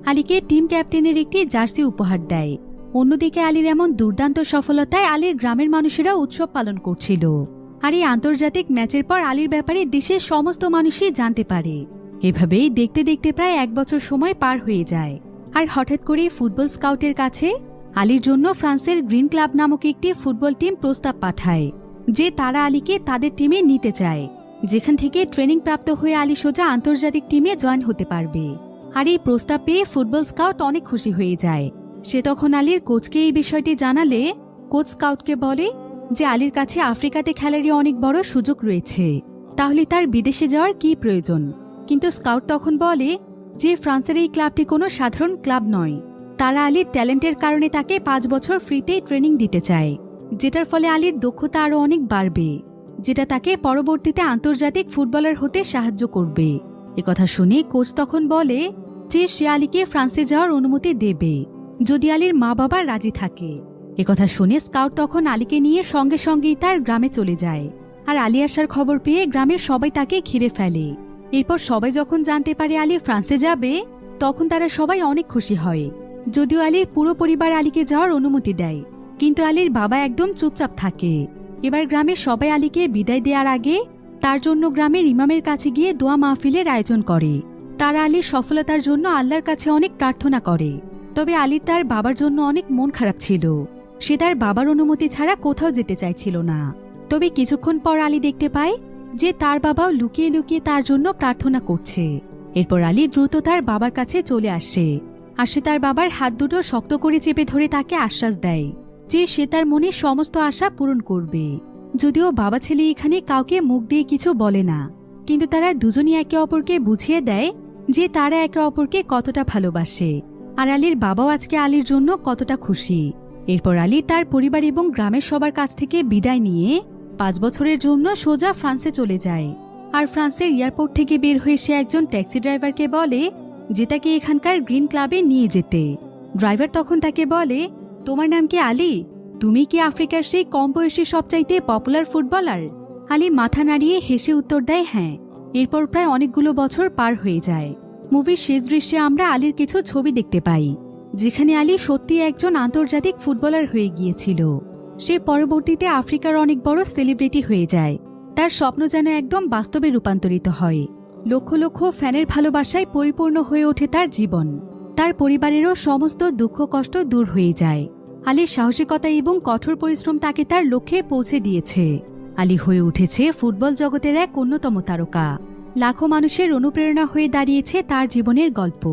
আলীকে টিম ক্যাপ্টেনের একটি জার্সি উপহার দেয়। অন্যদিকে আলীর এমন দুর্দান্ত সফলতায় আলীর গ্রামের মানুষেরা উৎসব পালন করছিল। আর এই আন্তর্জাতিক ম্যাচের পর আলীর ব্যাপারে দেশের সমস্ত মানুষই জানতে পারে। এভাবেই দেখতে দেখতে প্রায় 1 বছর সময় পার হয়ে যায়। আর হঠাৎ করে ফুটবল স্কাউটের কাছে আলীর জন্য ফ্রান্সের গ্রিন ক্লাব নামক একটি ফুটবল টিম প্রস্তাব পাঠায় যে তারা আলীকে তাদের টিমে নিতে চায়, যেখান থেকে ট্রেনিং প্রাপ্ত হয়ে আলী সোজা আন্তর্জাতিক টিমে জয়েন হতে পারবে। আর এই প্রস্তাব পেয়ে ফুটবল স্কাউট অনেক খুশি হয়ে যায়। সে তখন আলীর কোচকে এই বিষয়টি জানালে কোচ স্কাউটকে বলে যে আলীর কাছে আফ্রিকাতে খেলারই অনেক বড় সুযোগ রয়েছে, তাহলে তার বিদেশে যাওয়ার কি প্রয়োজন। কিন্তু স্কাউট তখন বলে যে ফ্রান্সের এই ক্লাবটি কোনো সাধারণ ক্লাব নয়, তারা আলীর ট্যালেন্টের কারণে তাকে 5 বছর ফ্রিতে ট্রেনিং দিতে চায়, যেটার ফলে আলীর দক্ষতা আরও অনেক বাড়বে, যেটা তাকে পরবর্তীতে আন্তর্জাতিক ফুটবলার হতে সাহায্য করবে। একথা শুনে কোচ তখন বলে যে সে আলীকে ফ্রান্সে যাওয়ার অনুমতি দেবে যদি আলীর মা বাবা রাজি থাকে। একথা শুনে স্কাউট তখন আলীকে নিয়ে সঙ্গে সঙ্গেই তার গ্রামে চলে যায়। আর আলী আসার খবর পেয়ে গ্রামের সবাই তাকে ঘিরে ফেলে। এরপর সবাই যখন জানতে পারে আলী ফ্রান্সে যাবে তখন তারা সবাই অনেক খুশি হয়। যদিও আলীর পুরো পরিবার আলীকে যাওয়ার অনুমতি দেয়, কিন্তু আলীর বাবা একদম চুপচাপ থাকে। এবার গ্রামের সবাই আলীকে বিদায় দেওয়ার আগে তার জন্য গ্রামের ইমামের কাছে গিয়ে দোয়া মাহফিলের আয়োজন করে। তারা আলীর সফলতার জন্য আল্লাহর কাছে অনেক প্রার্থনা করে। তবে আলীর তার বাবার জন্য অনেক মন খারাপ ছিল। সে তার বাবার অনুমতি ছাড়া কোথাও যেতে চাইছিল না। তবে কিছুক্ষণ পর আলী দেখতে পায় যে তার বাবাও লুকিয়ে লুকিয়ে তার জন্য প্রার্থনা করছে। এরপর আলী দ্রুত তার বাবার কাছে চলে আসে। সে তার বাবার হাত দুটো শক্ত করে চেপে ধরে তাকে আশ্বাস দেয় যে সে তার মনে সমস্ত আশা পূরণ করবে। যদিও বাবা ছেলে এখানে কাউকে মুখ দিয়ে কিছু বলে না, কিন্তু তারা দুজনই একে অপরকে বুঝিয়ে দেয় যে তারা একে অপরকে কতটা ভালোবাসে। আর আলীর বাবাও আজকে আলীর জন্য কতটা খুশি। এরপর আলী তার পরিবার এবং গ্রামের সবার কাছ থেকে বিদায় নিয়ে 5 বছরের জন্য সোজা ফ্রান্সে চলে যায়। আর ফ্রান্সের এয়ারপোর্ট থেকে বের হয়ে সে একজন ট্যাক্সি ড্রাইভারকে বলে যে তাকে এখানকার গ্রিন ক্লাবে নিয়ে যেতে। ড্রাইভার তখন তাকে বলে, তোমার নাম কি আলী? তুমি কি আফ্রিকার সেই কম বয়সী সবচাইতে পপুলার ফুটবলার? আলী মাথা নাড়িয়ে হেসে উত্তর দেয়, হ্যাঁ। এরপর প্রায় অনেকগুলো বছর পার হয়ে যায়। মুভির শেষ দৃশ্যে আমরা আলীর কিছু ছবি দেখতে পাই, যেখানে আলী সত্যি একজন আন্তর্জাতিক ফুটবলার হয়ে গিয়েছিল। সে পরবর্তীতে আফ্রিকার অনেক বড় সেলিব্রিটি হয়ে যায়। তার স্বপ্ন যেন একদম বাস্তবে রূপান্তরিত হয়। লক্ষ লক্ষ ফ্যানের ভালোবাসায় পরিপূর্ণ হয়ে ওঠে তার জীবন। তার পরিবারেরও সমস্ত দুঃখ কষ্ট দূর হয়ে যায়। আলীর সাহসিকতা এবং কঠোর পরিশ্রম তাকে তার লক্ষ্যে পৌঁছে দিয়েছে। আলী হয়ে উঠেছে ফুটবল জগতের এক অন্যতম তারকা। লাখো মানুষের অনুপ্রেরণা হয়ে দাঁড়িয়েছে তার জীবনের গল্প।